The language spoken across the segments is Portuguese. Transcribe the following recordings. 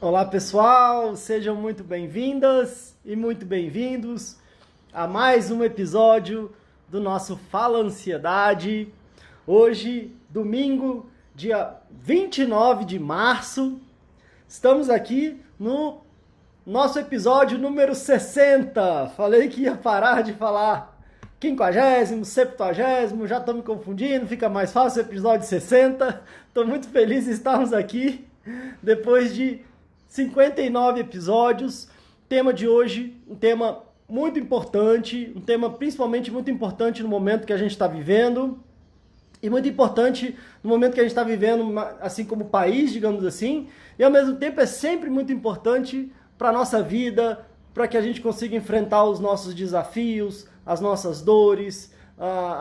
Olá pessoal, sejam muito bem-vindas e muito bem-vindos a mais um episódio do nosso Fala Ansiedade. Hoje, domingo, dia 29 de março, estamos aqui no nosso episódio número 60. Falei que ia parar de falar 50º, 70º, já estou me confundindo, fica mais fácil o episódio 60. Estou muito feliz de estarmos aqui depois de 59 episódios. Tema de hoje, um tema muito importante, um tema principalmente muito importante no momento que a gente está vivendo, e muito importante no momento que a gente está vivendo, assim como país, digamos assim, e ao mesmo tempo é sempre muito importante para a nossa vida, para que a gente consiga enfrentar os nossos desafios, as nossas dores,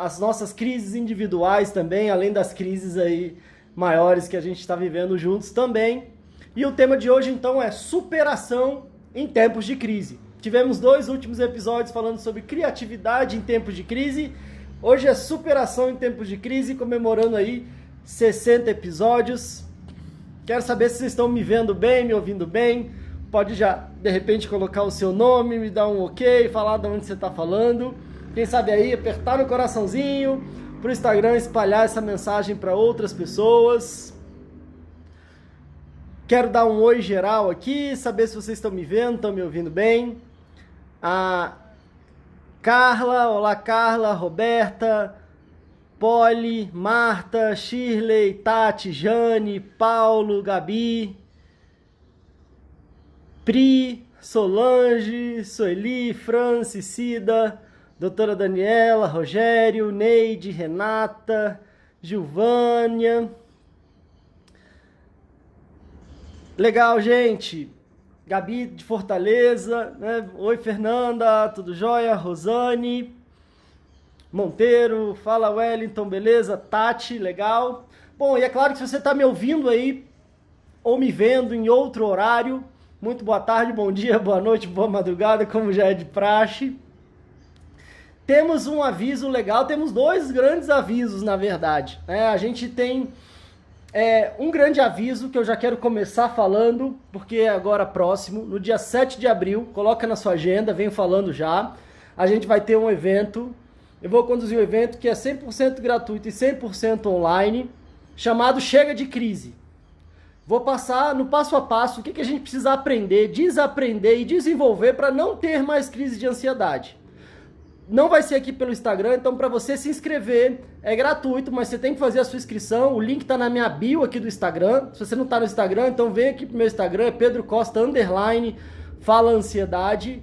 as nossas crises individuais também, além das crises aí maiores que a gente está vivendo juntos também. E o tema de hoje, então, é superação em tempos de crise. Tivemos 2 últimos episódios falando sobre criatividade em tempos de crise. Hoje é superação em tempos de crise, comemorando aí 60 episódios. Quero saber se vocês estão me vendo bem, me ouvindo bem. Pode já, de repente, colocar o seu nome, me dar um ok, falar de onde você está falando. Quem sabe aí, apertar no coraçãozinho para o Instagram espalhar essa mensagem para outras pessoas. Quero dar um oi geral aqui, saber se vocês estão me vendo, estão me ouvindo bem. A Carla, olá Carla, Roberta, Polly, Marta, Shirley, Tati, Jane, Paulo, Gabi, Pri, Solange, Sueli, Franci, Cida, doutora Daniela, Rogério, Neide, Renata, Gilvânia. Legal, gente. Gabi de Fortaleza, né? Oi, Fernanda, tudo jóia? Rosane Monteiro, fala Wellington, beleza? Tati, legal. Bom, e é claro que se você está me ouvindo aí, ou me vendo em outro horário, muito boa tarde, bom dia, boa noite, boa madrugada, como já é de praxe. Temos um aviso legal, temos 2 grandes avisos, na verdade. A gente tem um grande aviso que eu já quero começar falando, porque é agora próximo, no dia 7 de abril, coloca na sua agenda, venho falando já, a gente vai ter um evento, eu vou conduzir um evento que é 100% gratuito e 100% online, chamado Chega de Crise. Vou passar no passo a passo o que a gente precisa aprender, desaprender e desenvolver para não ter mais crise de ansiedade. Não vai ser aqui pelo Instagram, então para você se inscrever é gratuito, mas você tem que fazer a sua inscrição. O link está na minha bio aqui do Instagram. Se você não está no Instagram, então vem aqui pro meu Instagram, é Pedro Costa _ Fala Ansiedade.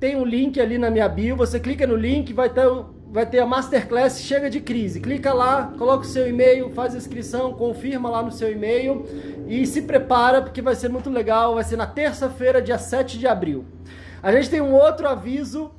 Tem um link ali na minha bio, você clica no link, vai ter a Masterclass Chega de Crise. Clica lá, coloca o seu e-mail, faz a inscrição, confirma lá no seu e-mail e se prepara porque vai ser muito legal. Vai ser na terça-feira, dia 7 de abril. A gente tem um outro aviso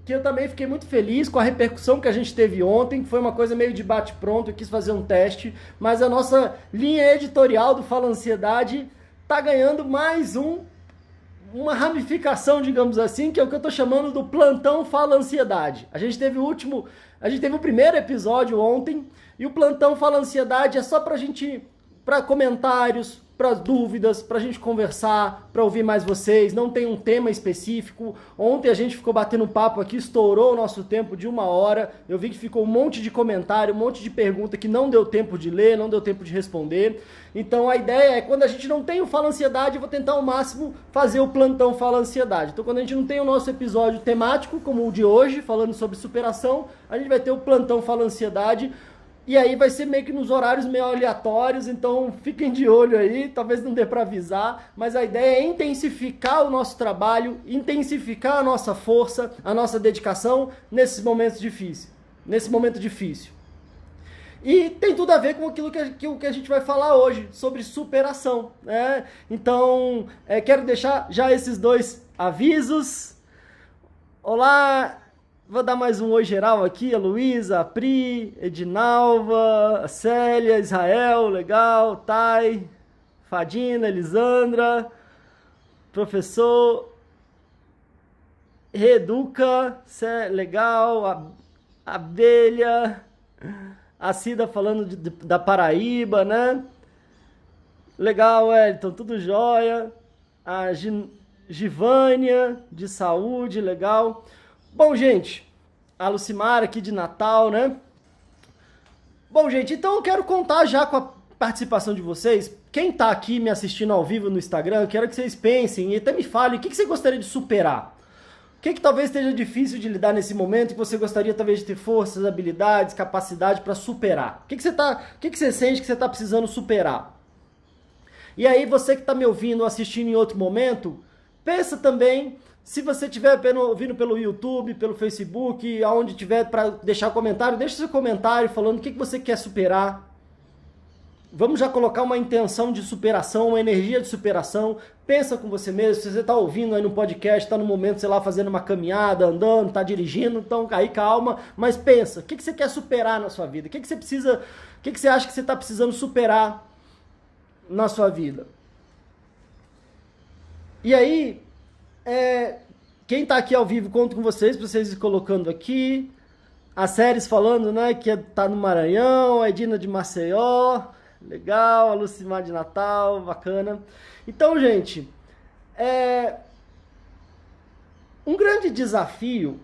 que eu também fiquei muito feliz com a repercussão que a gente teve ontem, que foi uma coisa meio de bate-pronto, eu quis fazer um teste, mas a nossa linha editorial do Fala Ansiedade está ganhando mais uma ramificação, digamos assim, que é o que eu estou chamando do Plantão Fala Ansiedade. A gente teve o primeiro episódio ontem, e o Plantão Fala Ansiedade é só para comentários, para dúvidas, para a gente conversar, para ouvir mais vocês, não tem um tema específico. Ontem a gente ficou batendo papo aqui, estourou o nosso tempo de 1 hora, eu vi que ficou um monte de comentário, um monte de pergunta que não deu tempo de ler, não deu tempo de responder. Então a ideia é, quando a gente não tem o Fala Ansiedade, eu vou tentar ao máximo fazer o Plantão Fala Ansiedade. Então quando a gente não tem o nosso episódio temático, como o de hoje, falando sobre superação, a gente vai ter o Plantão Fala Ansiedade. E aí vai ser meio que nos horários meio aleatórios, então fiquem de olho aí, talvez não dê para avisar, mas a ideia é intensificar o nosso trabalho, intensificar a nossa força, a nossa dedicação nesse momento difícil. E tem tudo a ver com aquilo que a gente vai falar hoje, sobre superação, né? Então, quero deixar já esses 2 avisos. Olá! Vou dar mais um oi geral aqui, a Luísa, a Pri, Edinalva, a Célia, Israel, legal, Thay, Fadina, Elisandra, professor Reeduca, legal, a Abelha, a Cida falando da Paraíba, né? Legal, Wellington, tudo jóia. A Givânia, de saúde, legal. Bom, gente, a Lucimara aqui de Natal, né? Bom, gente, então eu quero contar já com a participação de vocês. Quem tá aqui me assistindo ao vivo no Instagram, eu quero que vocês pensem e até me falem o que você gostaria de superar. O que talvez esteja difícil de lidar nesse momento e que você gostaria talvez de ter forças, habilidades, capacidade para superar? O que você sente que você está precisando superar? E aí você que está me ouvindo ou assistindo em outro momento, pensa também, se você estiver ouvindo pelo YouTube, pelo Facebook, aonde tiver para deixar comentário, deixa seu comentário falando o que você quer superar. Vamos já colocar uma intenção de superação, uma energia de superação. Pensa com você mesmo, se você está ouvindo aí no podcast, está no momento, sei lá, fazendo uma caminhada, andando, está dirigindo, então aí calma, mas pensa, o que você quer superar na sua vida? O que você precisa, o que você acha que você está precisando superar na sua vida? E aí, quem está aqui ao vivo, conto com vocês, para vocês ir colocando aqui. As séries falando, né, que tá no Maranhão, a Edina de Maceió, legal, a Lucimar de Natal, bacana. Então, gente, um grande desafio,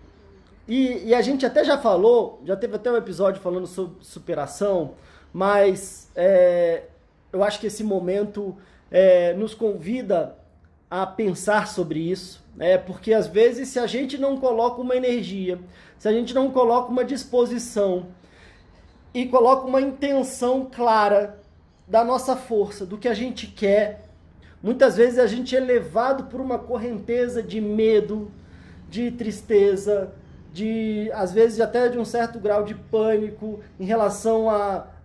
e a gente até já falou, já teve até um episódio falando sobre superação, mas eu acho que esse momento nos convida a pensar sobre isso, porque às vezes se a gente não coloca uma energia, se a gente não coloca uma disposição e coloca uma intenção clara da nossa força, do que a gente quer, muitas vezes a gente é levado por uma correnteza de medo, de tristeza, às vezes até de um certo grau de pânico em relação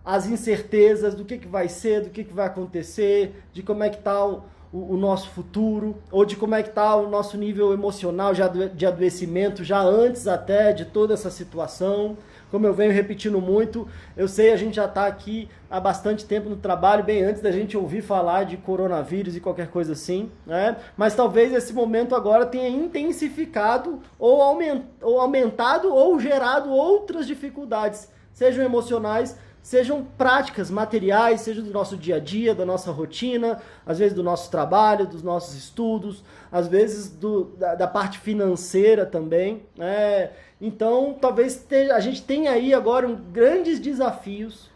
às incertezas do que vai ser, do que vai acontecer, de como é que está o nosso futuro, ou de como é que está o nosso nível emocional de adoecimento, já antes até de toda essa situação. Como eu venho repetindo muito, eu sei, a gente já está aqui há bastante tempo no trabalho, bem antes da gente ouvir falar de coronavírus e qualquer coisa assim, né? Mas talvez esse momento agora tenha intensificado ou aumentado ou gerado outras dificuldades, sejam emocionais, sejam práticas, materiais, sejam do nosso dia a dia, da nossa rotina, às vezes do nosso trabalho, dos nossos estudos, às vezes da parte financeira também, né? Então, talvez a gente tenha aí agora grandes desafios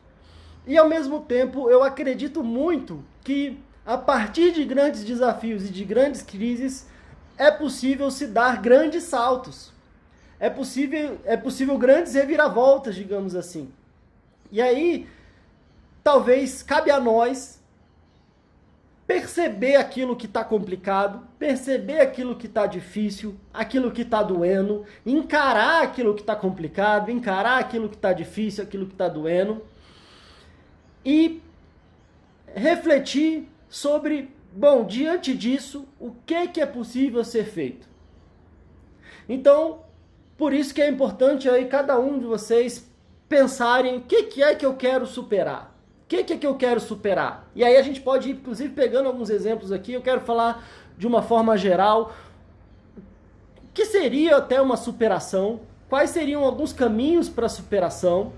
e, ao mesmo tempo, eu acredito muito que, a partir de grandes desafios e de grandes crises, é possível se dar grandes saltos. É possível grandes reviravoltas, digamos assim. E aí, talvez cabe a nós perceber aquilo que está complicado, perceber aquilo que está difícil, aquilo que está doendo, encarar aquilo que está complicado, encarar aquilo que está difícil, aquilo que está doendo, e refletir sobre, bom, diante disso, o que é possível ser feito. Então, por isso que é importante aí cada um de vocês pensarem o que é que eu quero superar. O que é que eu quero superar? E aí a gente pode ir, inclusive, pegando alguns exemplos aqui. Eu quero falar de uma forma geral. O que seria até uma superação? Quais seriam alguns caminhos para a superação?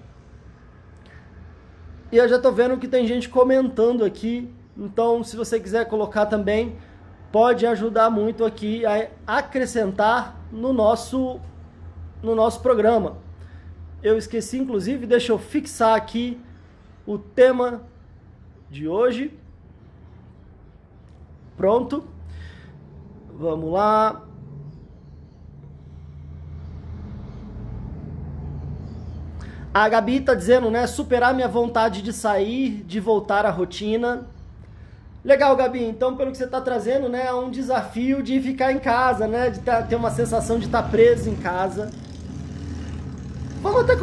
E eu já estou vendo que tem gente comentando aqui. Então, se você quiser colocar também, pode ajudar muito aqui a acrescentar no nosso programa. Eu esqueci, inclusive, deixa eu fixar aqui o tema de hoje. Pronto. Vamos lá. A Gabi tá dizendo, né? Superar minha vontade de sair, de voltar à rotina. Legal, Gabi. Então, pelo que você tá trazendo, né? É um desafio de ficar em casa, né? De ter uma sensação de estar preso em casa. Vamos até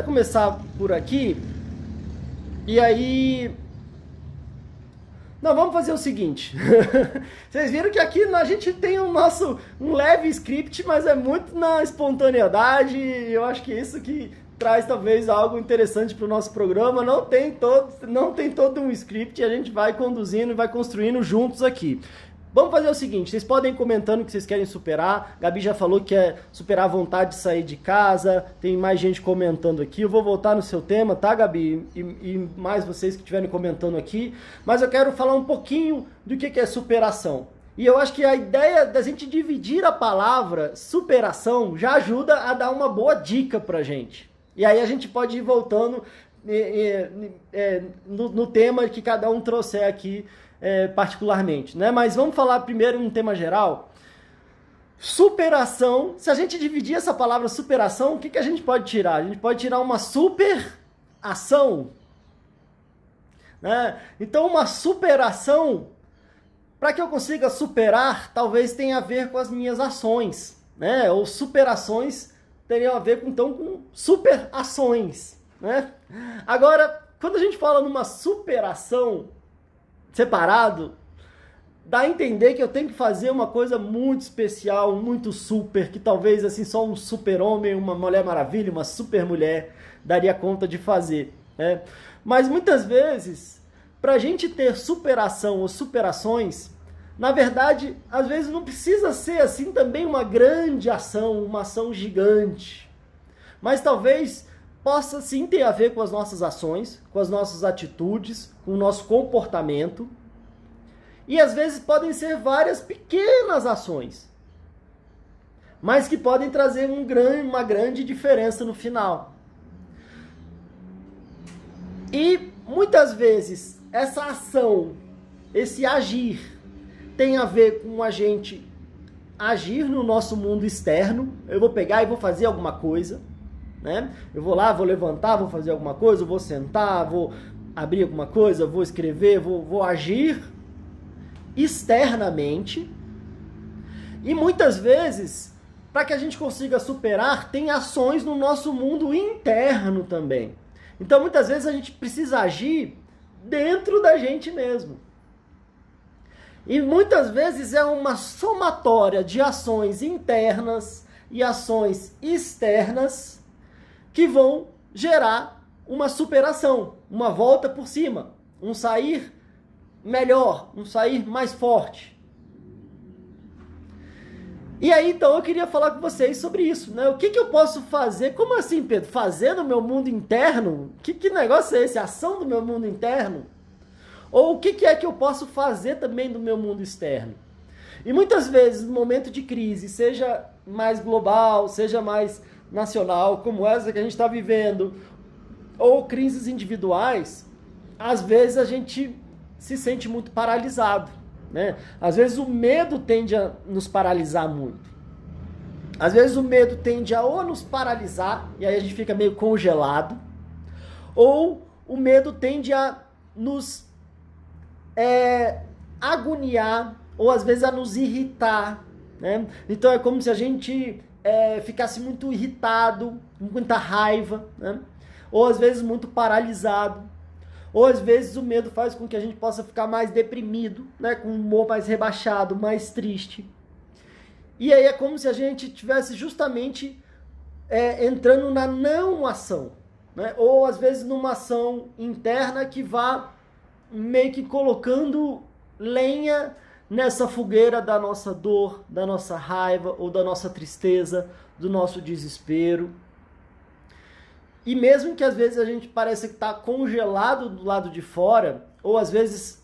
começar por aqui. E aí... Não, vamos fazer o seguinte. Vocês viram que aqui a gente tem um leve script, mas é muito na espontaneidade. Eu acho que isso que traz talvez algo interessante para o nosso programa. Não tem todo um script, a gente vai conduzindo e vai construindo juntos aqui. Vamos fazer o seguinte, vocês podem ir comentando o que vocês querem superar. Gabi já falou que quer superar a vontade de sair de casa. Tem mais gente comentando aqui. Eu vou voltar no seu tema, tá, Gabi? E mais vocês que estiverem comentando aqui. Mas eu quero falar um pouquinho do que é superação. E eu acho que a ideia da gente dividir a palavra superação já ajuda a dar uma boa dica pra gente. E aí a gente pode ir voltando no tema que cada um trouxer aqui particularmente, né? Mas vamos falar primeiro em um tema geral. Superação, se a gente dividir essa palavra superação, o que a gente pode tirar? A gente pode tirar uma super ação, né? Então uma superação, para que eu consiga superar, talvez tenha a ver com as minhas ações, né? Ou superações teriam a ver então com superações, né? Agora, quando a gente fala numa superação separado, dá a entender que eu tenho que fazer uma coisa muito especial, muito super, que talvez assim só um super-homem, uma Mulher Maravilha, uma super-mulher daria conta de fazer, né? Mas muitas vezes, para a gente ter superação ou superações, na verdade, às vezes não precisa ser assim também uma grande ação, uma ação gigante, mas talvez possa sim ter a ver com as nossas ações, com as nossas atitudes, com o nosso comportamento. E às vezes podem ser várias pequenas ações, mas que podem trazer uma grande diferença no final. E muitas vezes essa ação, esse agir, tem a ver com a gente agir no nosso mundo externo. Eu vou pegar e vou fazer alguma coisa, né? Eu vou lá, vou levantar, vou fazer alguma coisa, vou sentar, vou abrir alguma coisa, vou escrever, vou agir externamente. E muitas vezes, para que a gente consiga superar, tem ações no nosso mundo interno também. Então muitas vezes a gente precisa agir dentro da gente mesmo. E muitas vezes é uma somatória de ações internas e ações externas que vão gerar uma superação, uma volta por cima, um sair melhor, um sair mais forte. E aí, então, eu queria falar com vocês sobre isso, né? O que eu posso fazer? Como assim, Pedro? Fazer no meu mundo interno? Que negócio é esse? Ação do meu mundo interno? Ou o que é que eu posso fazer também do meu mundo externo? E muitas vezes, no momento de crise, seja mais global, seja mais nacional, como essa que a gente está vivendo, ou crises individuais, às vezes a gente se sente muito paralisado, né? Às vezes o medo tende a nos paralisar muito. Às vezes o medo tende a ou nos paralisar, e aí a gente fica meio congelado, ou o medo tende a nos agoniar, ou às vezes a nos irritar, né? Então é como se a gente ficasse muito irritado, com muita raiva, né? Ou às vezes muito paralisado, ou às vezes o medo faz com que a gente possa ficar mais deprimido, né? Com um humor mais rebaixado, mais triste. E aí é como se a gente tivesse justamente entrando na não ação, né? Ou às vezes numa ação interna que vá meio que colocando lenha nessa fogueira da nossa dor, da nossa raiva ou da nossa tristeza, do nosso desespero. E mesmo que às vezes a gente pareça que está congelado do lado de fora, ou às vezes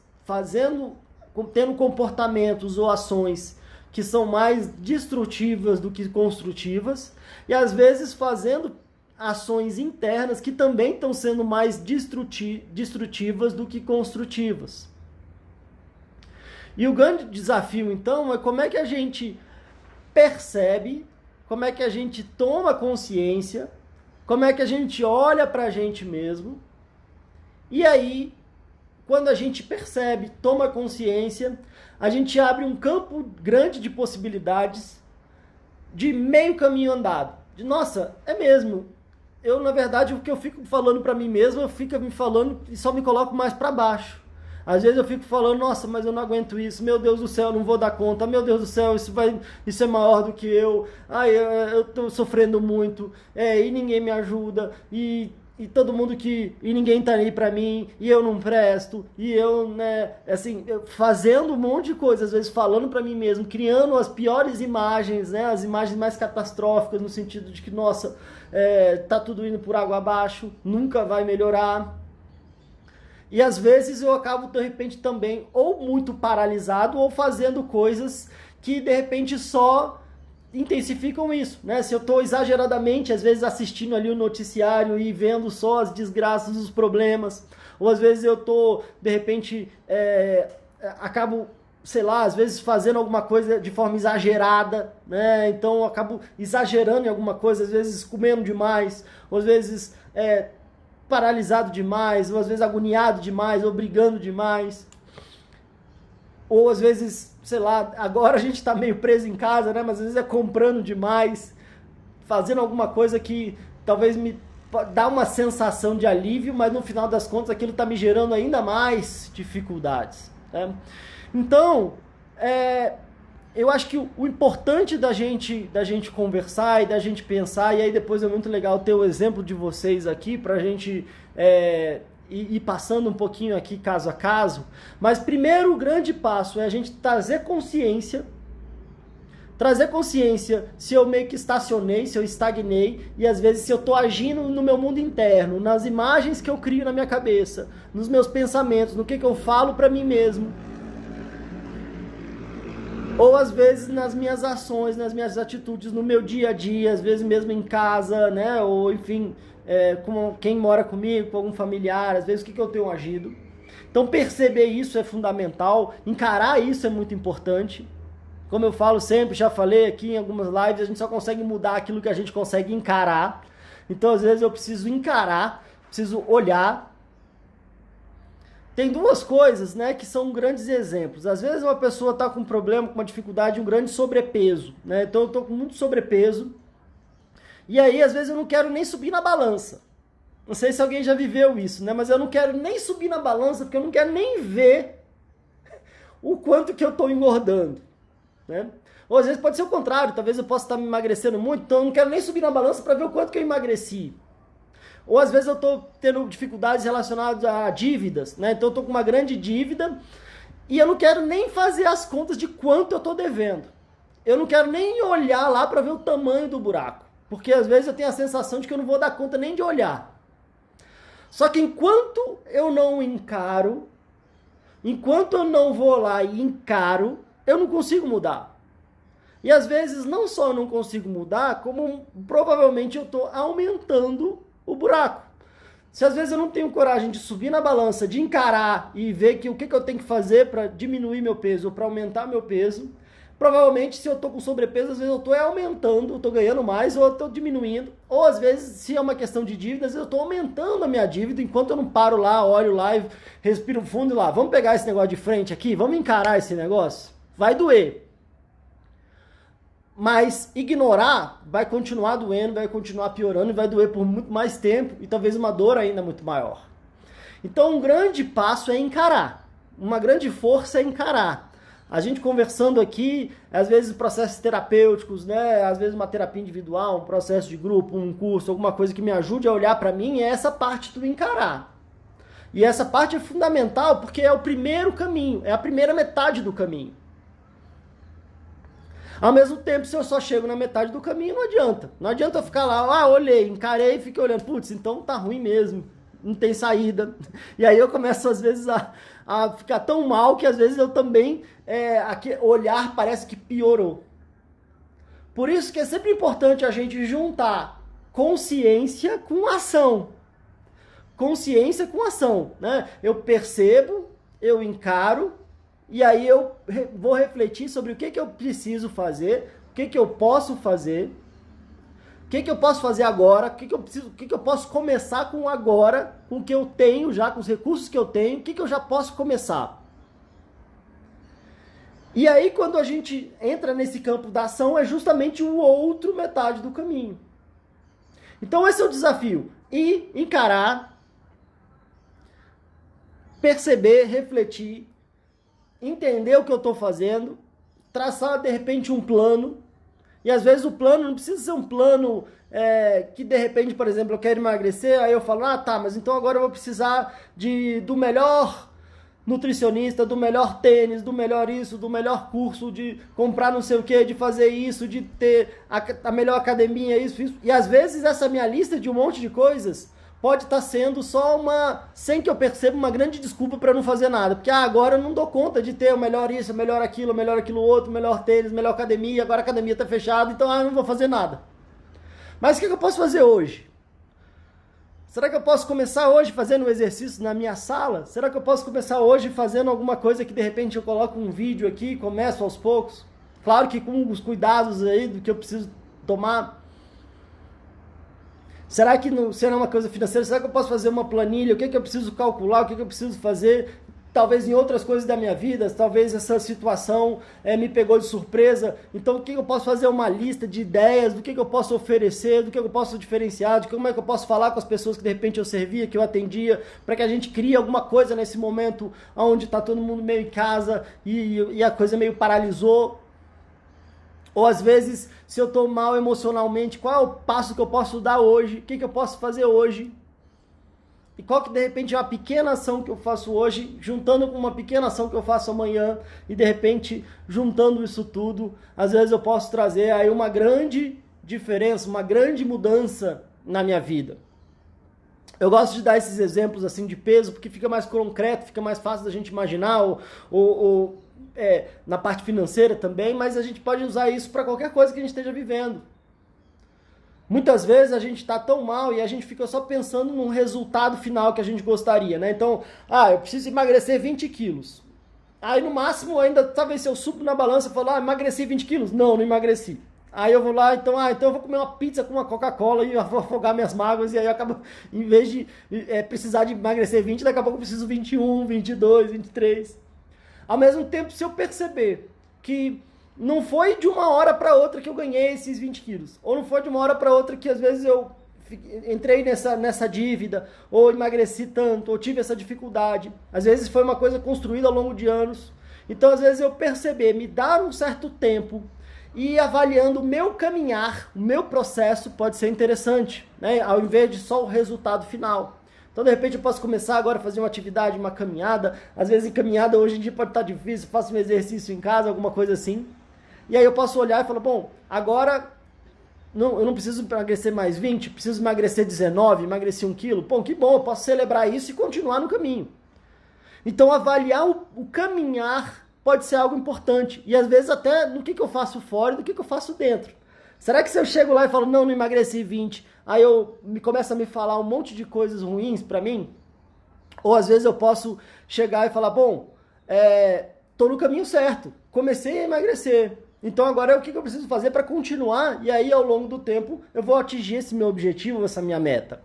tendo comportamentos ou ações que são mais destrutivas do que construtivas, e às vezes fazendo ações internas que também estão sendo mais destrutivas do que construtivas. E o grande desafio, então, é como é que a gente percebe, como é que a gente toma consciência, como é que a gente olha para a gente mesmo, e aí, quando a gente percebe, toma consciência, a gente abre um campo grande de possibilidades de meio caminho andado. De, nossa, é mesmo. Eu, na verdade, o que eu fico falando para mim mesmo, eu fico me falando e só me coloco mais para baixo. Às vezes eu fico falando, nossa, mas eu não aguento isso, meu Deus do céu, eu não vou dar conta, meu Deus do céu, isso é maior do que eu tô sofrendo muito, e ninguém me ajuda, e e todo mundo e ninguém tá aí pra mim, e eu não presto, e eu, né, assim, fazendo um monte de coisa, às vezes falando pra mim mesmo, criando as piores imagens, né, as imagens mais catastróficas, no sentido de que, nossa, tá tudo indo por água abaixo, nunca vai melhorar. E às vezes eu acabo, de repente, também ou muito paralisado, ou fazendo coisas que, de repente, só intensificam isso, né? Se eu estou exageradamente, às vezes, assistindo ali o noticiário e vendo só as desgraças, os problemas, ou às vezes eu estou, de repente, acabo, sei lá, às vezes fazendo alguma coisa de forma exagerada, né? Então eu acabo exagerando em alguma coisa, às vezes comendo demais, ou às vezes paralisado demais, ou às vezes agoniado demais, ou brigando demais. Ou às vezes, sei lá, agora a gente tá meio preso em casa, né? Mas às vezes é comprando demais, fazendo alguma coisa que talvez me dá uma sensação de alívio, mas no final das contas aquilo tá me gerando ainda mais dificuldades, né? Então, eu acho que o importante da gente conversar e da gente pensar, e aí depois é muito legal ter o exemplo de vocês aqui pra gente ir passando um pouquinho aqui caso a caso, mas primeiro o grande passo é a gente trazer consciência se eu meio que estacionei, se eu estagnei, e às vezes se eu estou agindo no meu mundo interno, nas imagens que eu crio na minha cabeça, nos meus pensamentos, no que eu falo para mim mesmo, ou às vezes nas minhas ações, nas minhas atitudes, no meu dia a dia, às vezes mesmo em casa, né? Ou enfim, com quem mora comigo, com algum familiar, às vezes o que eu tenho agido. Então perceber isso é fundamental, encarar isso é muito importante. Como eu falo sempre, já falei aqui em algumas lives, a gente só consegue mudar aquilo que a gente consegue encarar. Então às vezes eu preciso encarar, preciso olhar. Tem duas coisas, né, que são grandes exemplos. Às vezes uma pessoa está com um problema, com uma dificuldade, um grande sobrepeso, né? Então eu estou com muito sobrepeso. E aí, às vezes, eu não quero nem subir na balança. Não sei se alguém já viveu isso, né? Mas eu não quero nem subir na balança, porque eu não quero nem ver o quanto que eu estou engordando, né? Ou às vezes pode ser o contrário, talvez eu possa estar me emagrecendo muito, então eu não quero nem subir na balança para ver o quanto que eu emagreci. Ou às vezes eu estou tendo dificuldades relacionadas a dívidas, né? Então eu estou com uma grande dívida e eu não quero nem fazer as contas de quanto eu estou devendo. Eu não quero nem olhar lá para ver o tamanho do buraco, porque às vezes eu tenho a sensação de que eu não vou dar conta nem de olhar. Só que enquanto eu não encaro, enquanto eu não vou lá e encaro, eu não consigo mudar. E às vezes não só eu não consigo mudar, como provavelmente eu estou aumentando o buraco. Se às vezes eu não tenho coragem de subir na balança, de encarar e ver que o que eu tenho que fazer para diminuir meu peso ou para aumentar meu peso, provavelmente se eu estou com sobrepeso, às vezes eu estou aumentando, estou ganhando mais ou eu estou diminuindo. Ou às vezes, se é uma questão de dívidas, eu estou aumentando a minha dívida enquanto eu não paro lá, olho lá e respiro fundo e lá. Vamos pegar esse negócio de frente aqui? Vamos encarar esse negócio? Vai doer. Mas ignorar vai continuar doendo, vai continuar piorando e vai doer por muito mais tempo e talvez uma dor ainda muito maior. Então um grande passo é encarar, uma grande força é encarar. A gente conversando aqui, às vezes processos terapêuticos, né? Às vezes uma terapia individual, um processo de grupo, um curso, alguma coisa que me ajude a olhar para mim, é essa parte do encarar. E essa parte é fundamental porque é o primeiro caminho, é a primeira metade do caminho. Ao mesmo tempo, se eu só chego na metade do caminho, não adianta. Não adianta eu ficar lá, olhei, encarei e fiquei olhando. Putz, então tá ruim mesmo, não tem saída. E aí eu começo, às vezes, a ficar tão mal que, às vezes, eu também, olhar parece que piorou. Por isso que é sempre importante a gente juntar consciência com ação. Consciência com ação, né? Eu percebo, eu encaro, e aí eu vou refletir sobre o que eu preciso fazer, o que eu posso fazer, o que eu posso fazer agora, o que eu posso começar com agora, com o que eu tenho já, com os recursos que eu tenho, o que eu já posso começar. E aí quando a gente entra nesse campo da ação, é justamente o outro metade do caminho. Então esse é o desafio, ir encarar, perceber, refletir, entender o que eu estou fazendo, traçar de repente um plano, e às vezes o plano não precisa ser um plano que de repente, por exemplo, eu quero emagrecer, aí eu falo, tá, mas então agora eu vou precisar do melhor nutricionista, do melhor tênis, do melhor isso, do melhor curso, de comprar não sei o que, de fazer isso, de ter a melhor academia, isso. E às vezes essa minha lista de um monte de coisas pode estar sendo só sem que eu perceba, uma grande desculpa para não fazer nada. Porque agora eu não dou conta de ter o melhor isso, o melhor aquilo outro, o melhor tênis, melhor academia, agora a academia está fechada, então eu não vou fazer nada. Mas o que eu posso fazer hoje? Será que eu posso começar hoje fazendo um exercício na minha sala? Será que eu posso começar hoje fazendo alguma coisa que de repente eu coloco um vídeo aqui e começo aos poucos? Claro que com os cuidados aí do que eu preciso tomar. Será que não será uma coisa financeira? Será que eu posso fazer uma planilha? O que eu preciso calcular? O que eu preciso fazer? Talvez em outras coisas da minha vida, talvez essa situação me pegou de surpresa. Então, o que eu posso fazer? Uma lista de ideias do que eu posso oferecer, do que eu posso diferenciar, de como é que eu posso falar com as pessoas que de repente eu servia, que eu atendia, para que a gente crie alguma coisa nesse momento onde está todo mundo meio em casa e a coisa meio paralisou. Ou às vezes, se eu estou mal emocionalmente, qual é o passo que eu posso dar hoje? O que eu posso fazer hoje? E qual que de repente é uma pequena ação que eu faço hoje, juntando com uma pequena ação que eu faço amanhã, e de repente, juntando isso tudo, às vezes eu posso trazer aí uma grande diferença, uma grande mudança na minha vida. Eu gosto de dar esses exemplos assim de peso, porque fica mais concreto, fica mais fácil da gente imaginar, na parte financeira também, mas a gente pode usar isso para qualquer coisa que a gente esteja vivendo. Muitas vezes a gente está tão mal e a gente fica só pensando num resultado final que a gente gostaria, né? Então, eu preciso emagrecer 20 quilos. Aí no máximo ainda, talvez se eu subo na balança e falo, emagreci 20 quilos. Não emagreci. Aí eu vou lá, então eu vou comer uma pizza com uma Coca-Cola e eu vou afogar minhas mágoas e aí eu acabo, em vez de precisar de emagrecer 20, daqui a pouco eu preciso 21, 22, 23. Ao mesmo tempo, se eu perceber que não foi de uma hora para outra que eu ganhei esses 20 quilos. Ou não foi de uma hora para outra que às vezes eu entrei nessa dívida, ou emagreci tanto, ou tive essa dificuldade. Às vezes foi uma coisa construída ao longo de anos. Então às vezes eu perceber, me dar um certo tempo e ir avaliando o meu caminhar, o meu processo pode ser interessante, né? Ao invés de só o resultado final. Então, de repente, eu posso começar agora a fazer uma atividade, uma caminhada. Às vezes, em caminhada, hoje em dia pode estar difícil, faço um exercício em casa, alguma coisa assim. E aí eu posso olhar e falar, bom, agora eu não preciso emagrecer mais 20, preciso emagrecer 19, emagrecer 1 quilo. Bom, que bom, eu posso celebrar isso e continuar no caminho. Então, avaliar o caminhar pode ser algo importante. E às vezes até no que eu faço fora e do que eu faço dentro. Será que se eu chego lá e falo, não emagreci 20, aí começa a me falar um monte de coisas ruins pra mim? Ou às vezes eu posso chegar e falar, bom, tô no caminho certo, comecei a emagrecer. Então agora o que eu preciso fazer para continuar? E aí ao longo do tempo eu vou atingir esse meu objetivo, essa minha meta.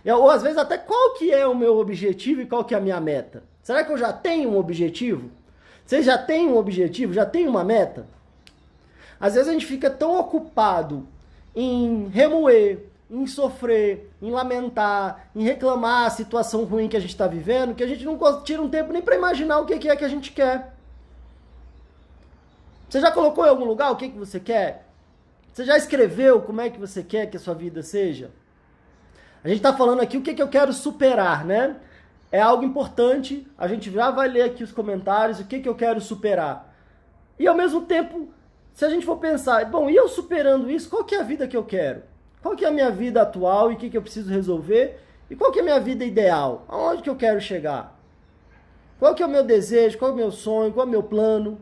Ou às vezes até qual que é o meu objetivo e qual que é a minha meta? Será que eu já tenho um objetivo? Você já tem um objetivo? Já tem uma meta? Às vezes a gente fica tão ocupado em remoer, em sofrer, em lamentar, em reclamar a situação ruim que a gente está vivendo, que a gente não tira um tempo nem para imaginar o que é que a gente quer. Você já colocou em algum lugar o que você quer? Você já escreveu como é que você quer que a sua vida seja? A gente está falando aqui o que eu quero superar, né? É algo importante, a gente já vai ler aqui os comentários, o que eu quero superar. E ao mesmo tempo, se a gente for pensar, bom, e eu superando isso, qual que é a vida que eu quero? Qual que é a minha vida atual e o que eu preciso resolver? E qual que é a minha vida ideal? Aonde que eu quero chegar? Qual que é o meu desejo? Qual é o meu sonho? Qual é o meu plano?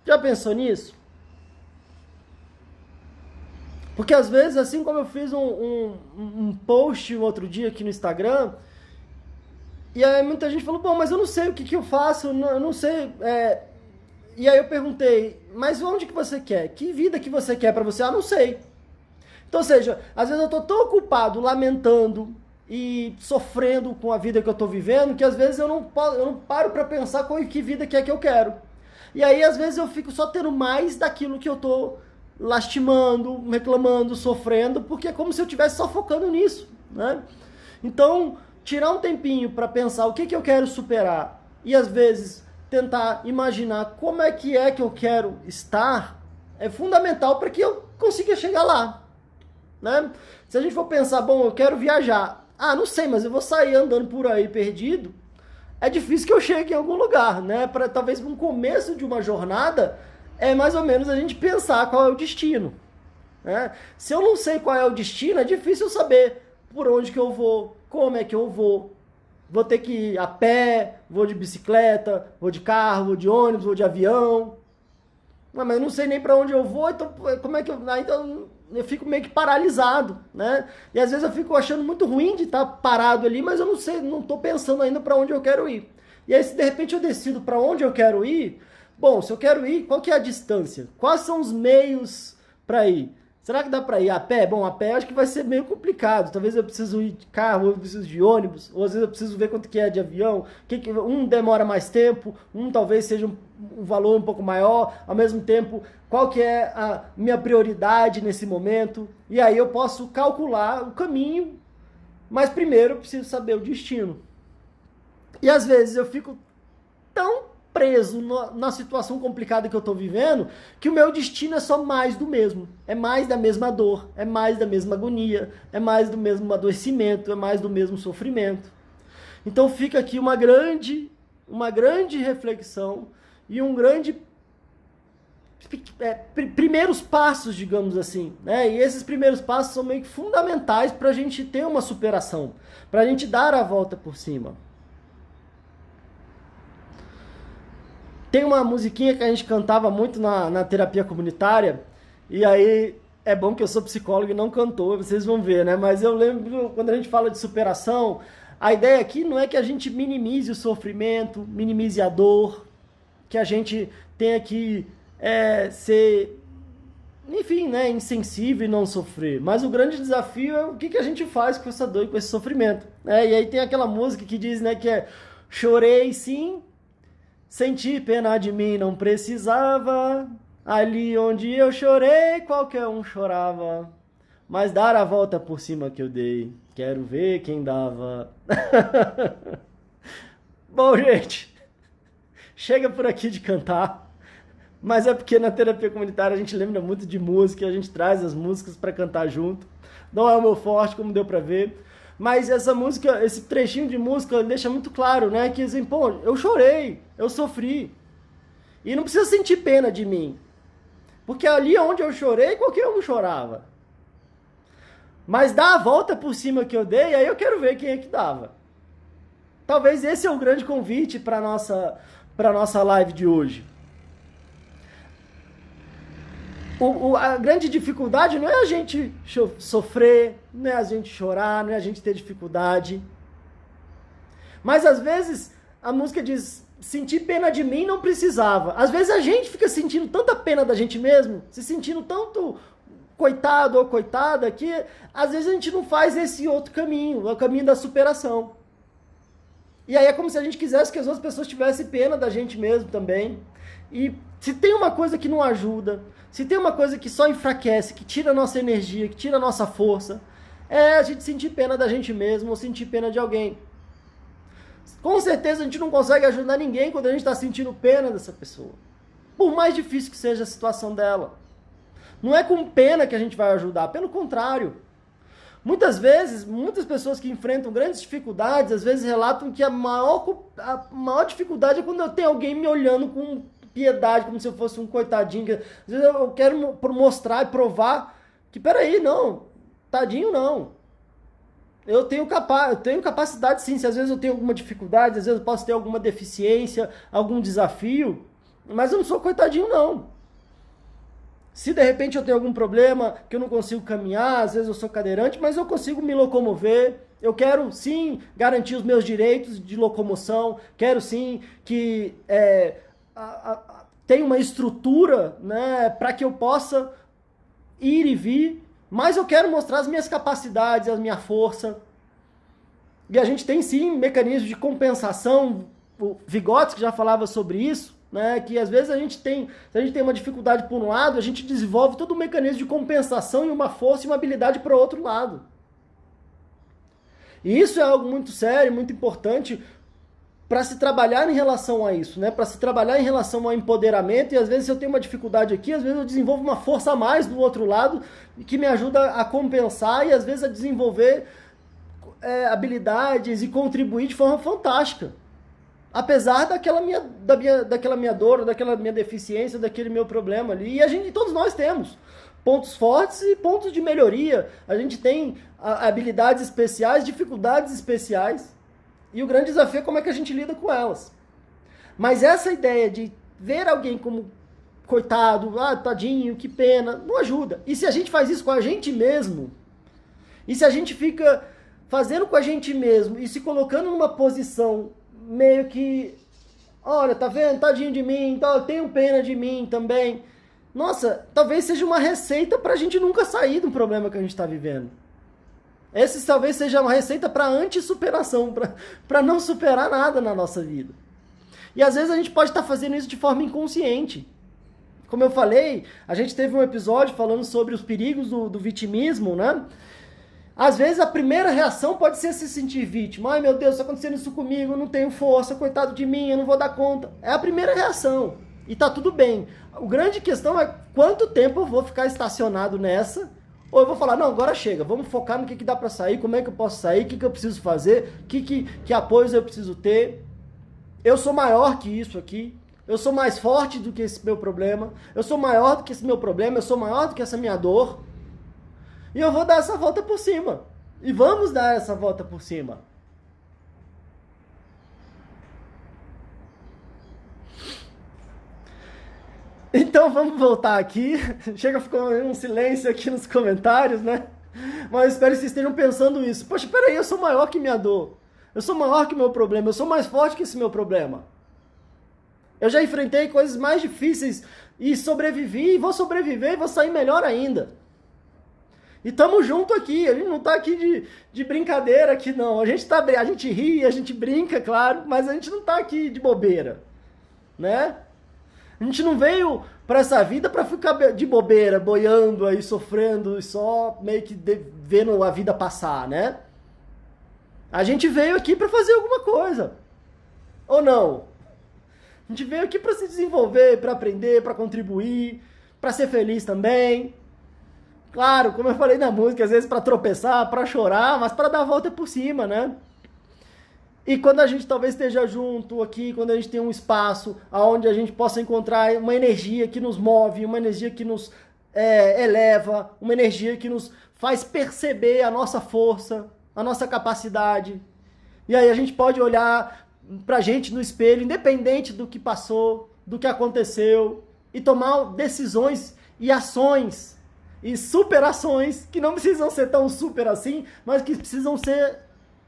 Já pensou nisso? Porque às vezes, assim como eu fiz um post outro dia aqui no Instagram, e aí muita gente falou, bom, mas eu não sei o que eu faço, eu não sei. E aí eu perguntei, mas onde que você quer? Que vida que você quer pra você? Não sei. Então, ou seja, às vezes eu tô tão ocupado, lamentando e sofrendo com a vida que eu tô vivendo, que às vezes eu não paro pra pensar que vida que é que eu quero. E aí, às vezes, eu fico só tendo mais daquilo que eu tô lastimando, reclamando, sofrendo, porque é como se eu estivesse só focando nisso, né? Então, tirar um tempinho para pensar o que eu quero superar e, às vezes, tentar imaginar como é que eu quero estar é fundamental para que eu consiga chegar lá. né? Se a gente for pensar, bom, eu quero viajar. Ah, não sei, mas eu vou sair andando por aí perdido. É difícil que eu chegue em algum lugar, né? Para talvez no começo de uma jornada, é mais ou menos a gente pensar qual é o destino, né? Se eu não sei qual é o destino, é difícil eu saber por onde que eu vou, como é que eu vou. Vou ter que ir a pé, vou de bicicleta, vou de carro, vou de ônibus, vou de avião. Mas eu não sei nem para onde eu vou, então como é que eu... Então eu fico meio que paralisado, né? E às vezes eu fico achando muito ruim de estar parado ali, mas eu não sei, não estou pensando ainda para onde eu quero ir. E aí se de repente eu decido para onde eu quero ir, bom, se eu quero ir, qual que é a distância? Quais são os meios para ir? Será que dá para ir a pé? Bom, a pé acho que vai ser meio complicado. Talvez eu preciso ir de carro, ou eu preciso de ônibus, ou às vezes eu preciso ver quanto que é de avião. Um demora mais tempo, um talvez seja um valor um pouco maior. Ao mesmo tempo, qual que é a minha prioridade nesse momento? E aí eu posso calcular o caminho, mas primeiro eu preciso saber o destino. E às vezes eu fico tão preso na situação complicada que eu estou vivendo, que o meu destino é só mais do mesmo. É mais da mesma dor, é mais da mesma agonia, é mais do mesmo adoecimento, é mais do mesmo sofrimento. Então fica aqui uma grande reflexão e um grande primeiros passos, digamos assim, né? E esses primeiros passos são meio que fundamentais para a gente ter uma superação, para a gente dar a volta por cima. Tem uma musiquinha que a gente cantava muito na terapia comunitária, e aí é bom que eu sou psicólogo e não cantor, vocês vão ver, né? Mas eu lembro, quando a gente fala de superação, a ideia aqui não é que a gente minimize o sofrimento, minimize a dor, que a gente tenha que ser, enfim, né, insensível e não sofrer. Mas o grande desafio é o que a gente faz com essa dor e com esse sofrimento. Né? E aí tem aquela música que diz, né, que é chorei sim, senti pena de mim, não precisava. Ali onde eu chorei, qualquer um chorava. Mas dar a volta por cima que eu dei, quero ver quem dava. Bom, gente, chega por aqui de cantar. Mas é porque na terapia comunitária a gente lembra muito de música, a gente traz as músicas para cantar junto. Não é o meu forte, como deu para ver. Mas essa música, esse trechinho de música deixa muito claro, né? Que assim, pô, eu chorei, eu sofri. E não precisa sentir pena de mim. Porque ali onde eu chorei, qualquer um chorava. Mas dá a volta por cima que eu dei, aí eu quero ver quem é que dava. Talvez esse é o grande convite para nossa live de hoje. A grande dificuldade não é a gente sofrer, não é a gente chorar, não é a gente ter dificuldade. Mas às vezes a música diz, sentir pena de mim não precisava. Às vezes a gente fica sentindo tanta pena da gente mesmo, se sentindo tanto coitado ou coitada, que às vezes a gente não faz esse outro caminho, o caminho da superação. E aí é como se a gente quisesse que as outras pessoas tivessem pena da gente mesmo também. E se tem uma coisa que não ajuda, se tem uma coisa que só enfraquece, que tira a nossa energia, que tira a nossa força, é a gente sentir pena da gente mesmo ou sentir pena de alguém. Com certeza a gente não consegue ajudar ninguém quando a gente está sentindo pena dessa pessoa. Por mais difícil que seja a situação dela. Não é com pena que a gente vai ajudar, pelo contrário. Muitas vezes, muitas pessoas que enfrentam grandes dificuldades, às vezes relatam que a maior dificuldade é quando eu tenho alguém me olhando com piedade, como se eu fosse um coitadinho. Às vezes eu quero mostrar e provar que, peraí, não, tadinho não. Eu tenho capacidade sim, se às vezes eu tenho alguma dificuldade, às vezes eu posso ter alguma deficiência, algum desafio, mas eu não sou coitadinho não. Se de repente eu tenho algum problema que eu não consigo caminhar, às vezes eu sou cadeirante, mas eu consigo me locomover. Eu quero sim garantir os meus direitos de locomoção, quero sim que tenha uma estrutura, né, para que eu possa ir e vir, mas eu quero mostrar as minhas capacidades, a minha força. E a gente tem sim mecanismos de compensação, o Vygotsky já falava sobre isso, né, que às vezes se a gente tem uma dificuldade por um lado, a gente desenvolve todo um mecanismo de compensação e uma força e uma habilidade para o outro lado. E isso é algo muito sério, muito importante, para se trabalhar em relação a isso, né? Para se trabalhar em relação ao empoderamento, e às vezes eu tenho uma dificuldade aqui, às vezes eu desenvolvo uma força a mais do outro lado que me ajuda a compensar e às vezes a desenvolver habilidades e contribuir de forma fantástica. Apesar daquela minha dor, daquela minha deficiência, daquele meu problema ali. E todos nós temos pontos fortes e pontos de melhoria. A gente tem habilidades especiais, dificuldades especiais. E o grande desafio é como é que a gente lida com elas. Mas essa ideia de ver alguém como coitado, tadinho, que pena, não ajuda. E se a gente faz isso com a gente mesmo, e se a gente fica fazendo com a gente mesmo e se colocando numa posição meio que, olha, tá vendo, tadinho de mim, eu tenho pena de mim também. Nossa, talvez seja uma receita pra gente nunca sair do problema que a gente tá vivendo. Esse talvez seja uma receita para anti-superação, para não superar nada na nossa vida. E às vezes a gente pode estar fazendo isso de forma inconsciente. Como eu falei, a gente teve um episódio falando sobre os perigos do vitimismo, né? Às vezes a primeira reação pode ser se sentir vítima. Ai meu Deus, está acontecendo isso comigo, eu não tenho força, coitado de mim, eu não vou dar conta. É a primeira reação. E tá tudo bem. A grande questão é quanto tempo eu vou ficar estacionado nessa. Ou eu vou falar, não, agora chega, vamos focar no que dá para sair, como é que eu posso sair, o que eu preciso fazer, que apoios eu preciso ter. Eu sou maior que isso aqui, eu sou mais forte do que esse meu problema, eu sou maior do que esse meu problema, eu sou maior do que essa minha dor. E eu vou dar essa volta por cima. E vamos dar essa volta por cima. Então vamos voltar aqui. Chega, ficou um silêncio aqui nos comentários, né? Mas eu espero que vocês estejam pensando isso. Poxa, peraí, eu sou maior que minha dor. Eu sou maior que o meu problema. Eu sou mais forte que esse meu problema. Eu já enfrentei coisas mais difíceis e sobrevivi, e vou sobreviver e vou sair melhor ainda. E tamo junto aqui, a gente não tá aqui de brincadeira aqui não. A gente ri, a gente brinca, claro, mas a gente não tá aqui de bobeira, né? A gente não veio pra essa vida pra ficar de bobeira, boiando aí, sofrendo e só meio que vendo a vida passar, né? A gente veio aqui pra fazer alguma coisa. Ou não? A gente veio aqui pra se desenvolver, pra aprender, pra contribuir, pra ser feliz também. Claro, como eu falei na música, às vezes pra tropeçar, pra chorar, mas pra dar a volta por cima, né? E quando a gente talvez esteja junto aqui, quando a gente tem um espaço onde a gente possa encontrar uma energia que nos move, uma energia que nos eleva, uma energia que nos faz perceber a nossa força, a nossa capacidade. E aí a gente pode olhar pra gente no espelho, independente do que passou, do que aconteceu, e tomar decisões e ações e superações que não precisam ser tão super assim, mas que precisam ser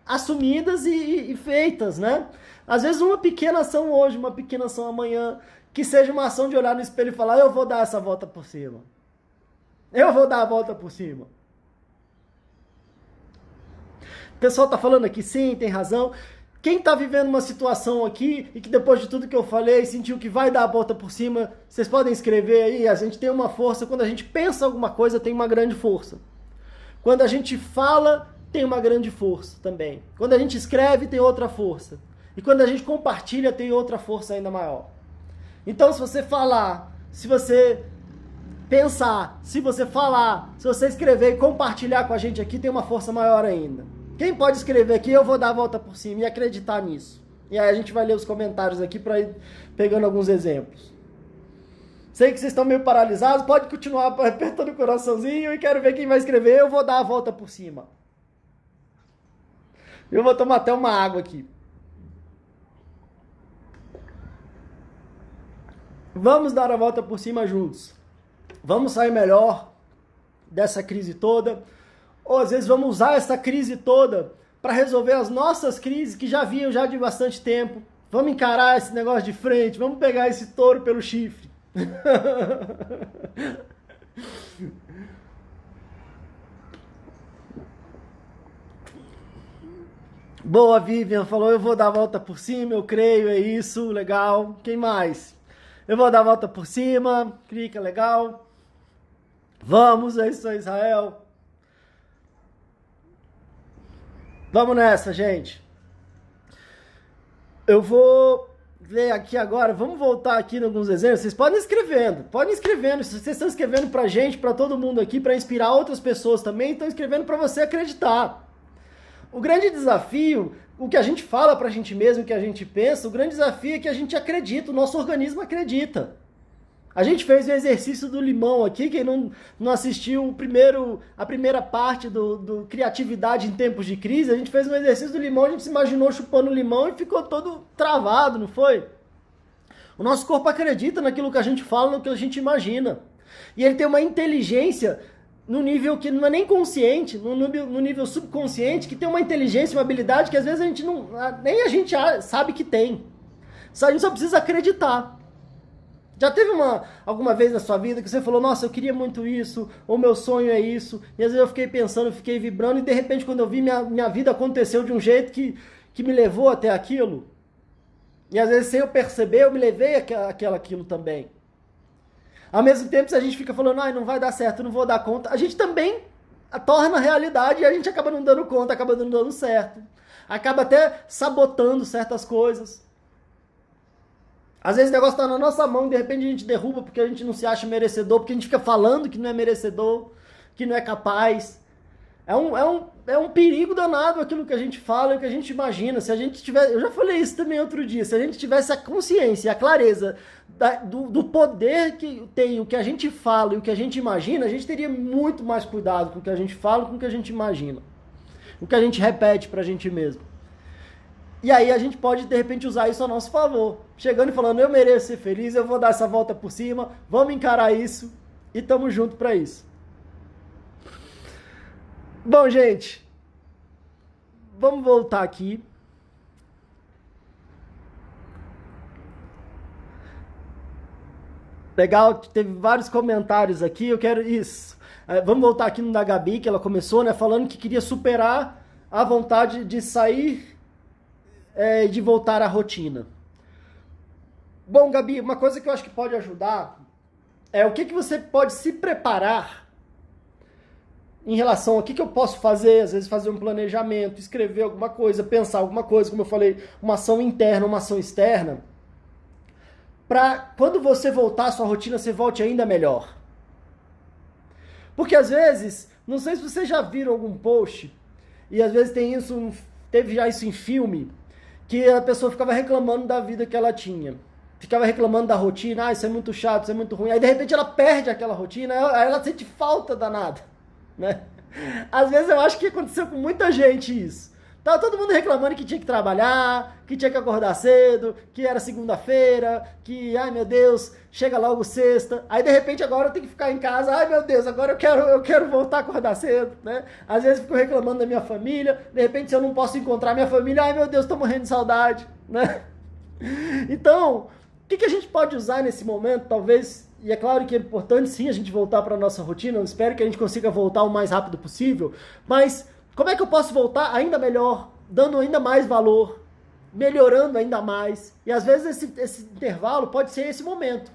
assumidas e feitas, né? Às vezes uma pequena ação hoje, uma pequena ação amanhã, que seja uma ação de olhar no espelho e falar, eu vou dar essa volta por cima. Eu vou dar a volta por cima. O pessoal tá falando aqui, sim, tem razão. Quem tá vivendo uma situação aqui e que depois de tudo que eu falei, sentiu que vai dar a volta por cima, vocês podem escrever aí, a gente tem uma força, quando a gente pensa alguma coisa, tem uma grande força. Quando a gente fala, tem uma grande força também. Quando a gente escreve, tem outra força. E quando a gente compartilha, tem outra força ainda maior. Então, se você falar, se você pensar, se você falar, se você escrever e compartilhar com a gente aqui, tem uma força maior ainda. Quem pode escrever aqui, eu vou dar a volta por cima e acreditar nisso. E aí a gente vai ler os comentários aqui para ir pegando alguns exemplos. Sei que vocês estão meio paralisados, pode continuar apertando o coraçãozinho e quero ver quem vai escrever, eu vou dar a volta por cima. Eu vou tomar até uma água aqui. Vamos dar a volta por cima juntos. Vamos sair melhor dessa crise toda. Ou às vezes vamos usar essa crise toda para resolver as nossas crises que já vinham já de bastante tempo. Vamos encarar esse negócio de frente, vamos pegar esse touro pelo chifre. Boa, Vivian falou, eu vou dar a volta por cima, eu creio, é isso, legal. Quem mais? Eu vou dar a volta por cima, clica, legal. Vamos, é isso aí, Israel. Vamos nessa, gente. Eu vou ler aqui agora, vamos voltar aqui em alguns exemplos. Vocês podem escrevendo. Se vocês estão escrevendo pra gente, pra todo mundo aqui, pra inspirar outras pessoas também, estão escrevendo pra você acreditar. O grande desafio, o que a gente fala pra gente mesmo, o que a gente pensa, o grande desafio é que a gente acredita, o nosso organismo acredita. A gente fez o exercício do limão aqui, quem não assistiu a primeira parte do Criatividade em Tempos de Crise, a gente fez um exercício do limão, a gente se imaginou chupando limão e ficou todo travado, não foi? O nosso corpo acredita naquilo que a gente fala, no que a gente imagina. E ele tem uma inteligência no nível que não é nem consciente, no nível subconsciente, que tem uma inteligência, uma habilidade que às vezes nem a gente sabe que tem. A gente só precisa acreditar. Já teve alguma vez na sua vida que você falou, nossa, eu queria muito isso, ou meu sonho é isso, e às vezes eu fiquei pensando, fiquei vibrando, e de repente quando eu vi, minha vida aconteceu de um jeito que me levou até aquilo. E às vezes sem eu perceber, eu me levei aquilo também. Ao mesmo tempo, se a gente fica falando, não vai dar certo, não vou dar conta, a gente também torna realidade e a gente acaba não dando conta, acaba não dando certo. Acaba até sabotando certas coisas. Às vezes o negócio está na nossa mão e de repente a gente derruba porque a gente não se acha merecedor, porque a gente fica falando que não é merecedor, que não é capaz. É um perigo danado aquilo que a gente fala e o que a gente imagina. Se a gente tiver, eu já falei isso também outro dia, se a gente tivesse a consciência, a clareza do poder que tem o que a gente fala e o que a gente imagina, a gente teria muito mais cuidado com o que a gente fala e com o que a gente imagina. O que a gente repete pra gente mesmo. E aí a gente pode, de repente, usar isso a nosso favor. Chegando e falando, eu mereço ser feliz, eu vou dar essa volta por cima, vamos encarar isso e tamo junto pra isso. Bom, gente, vamos voltar aqui. Legal, teve vários comentários aqui, eu quero isso. Vamos voltar aqui no da Gabi, que ela começou, né, falando que queria superar a vontade de sair e de voltar à rotina. Bom, Gabi, uma coisa que eu acho que pode ajudar é o que você pode se preparar em relação a que eu posso fazer, às vezes fazer um planejamento, escrever alguma coisa, pensar alguma coisa, como eu falei, uma ação interna, uma ação externa, para quando você voltar à sua rotina, você volte ainda melhor. Porque às vezes, não sei se vocês já viram algum post, e às vezes teve já isso em filme, que a pessoa ficava reclamando da vida que ela tinha. Ficava reclamando da rotina, isso é muito chato, isso é muito ruim. Aí de repente ela perde aquela rotina, aí ela sente falta danada, né? Às vezes eu acho que aconteceu com muita gente isso. Tava todo mundo reclamando que tinha que trabalhar, que tinha que acordar cedo, que era segunda-feira, que, ai meu Deus, chega logo sexta. Aí de repente agora eu tenho que ficar em casa, ai meu Deus, agora eu quero voltar a acordar cedo, né? Às vezes eu fico reclamando da minha família, de repente se eu não posso encontrar minha família, ai meu Deus, tô morrendo de saudade, né? Então, o que a gente pode usar nesse momento, talvez, e é claro que é importante sim a gente voltar para a nossa rotina, eu espero que a gente consiga voltar o mais rápido possível, mas como é que eu posso voltar ainda melhor, dando ainda mais valor, melhorando ainda mais? E às vezes esse intervalo pode ser esse momento.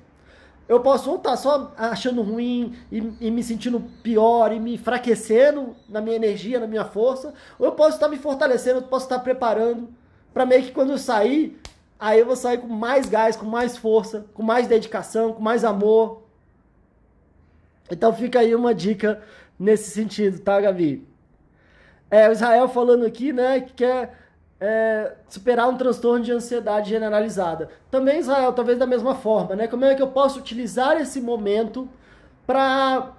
Eu posso ou estar só achando ruim e me sentindo pior e me enfraquecendo na minha energia, na minha força, ou eu posso estar me fortalecendo, eu posso estar preparando para meio que quando eu sair, aí eu vou sair com mais gás, com mais força, com mais dedicação, com mais amor. Então fica aí uma dica nesse sentido, tá, Gabi? O Israel falando aqui, né, que quer superar um transtorno de ansiedade generalizada. Também, Israel, talvez da mesma forma, né? Como é que eu posso utilizar esse momento para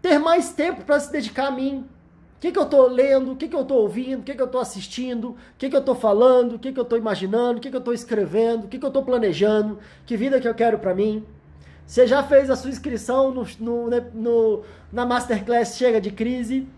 ter mais tempo para se dedicar a mim? O que eu estou lendo? O que eu estou ouvindo? O que eu estou assistindo? O que eu estou falando? O que eu estou imaginando? O que eu estou escrevendo? O que eu estou planejando? Que vida que eu quero para mim? Você já fez a sua inscrição na Masterclass Chega de Crise?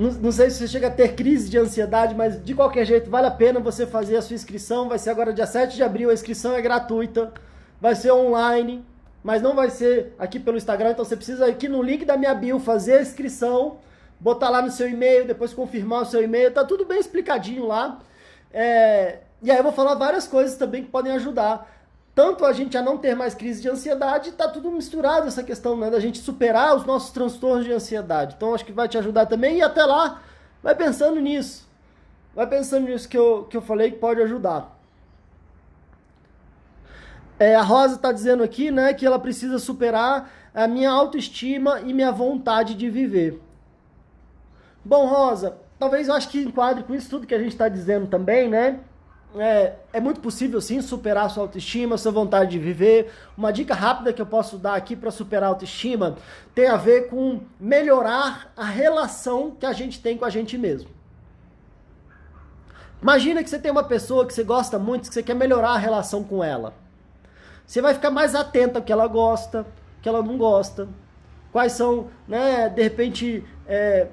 Não sei se você chega a ter crise de ansiedade, mas de qualquer jeito vale a pena você fazer a sua inscrição. Vai ser agora dia 7 de abril, a inscrição é gratuita, vai ser online, mas não vai ser aqui pelo Instagram, então você precisa aqui no link da minha bio fazer a inscrição, botar lá no seu e-mail, depois confirmar o seu e-mail, tá tudo bem explicadinho lá. E aí eu vou falar várias coisas também que podem ajudar. Tanto a gente a não ter mais crise de ansiedade, tá tudo misturado essa questão, né, da gente superar os nossos transtornos de ansiedade. Então acho que vai te ajudar também e até lá vai pensando nisso. Vai pensando nisso que eu falei que pode ajudar. A Rosa está dizendo aqui, né, que ela precisa superar a minha autoestima e minha vontade de viver. Bom, Rosa, talvez eu acho que enquadre com isso tudo que a gente está dizendo também, né? É muito possível, sim, superar a sua autoestima, a sua vontade de viver. Uma dica rápida que eu posso dar aqui para superar a autoestima tem a ver com melhorar a relação que a gente tem com a gente mesmo. Imagina que você tem uma pessoa que você gosta muito, que você quer melhorar a relação com ela. Você vai ficar mais atento ao que ela gosta, o que ela não gosta. Quais são, né, de repente,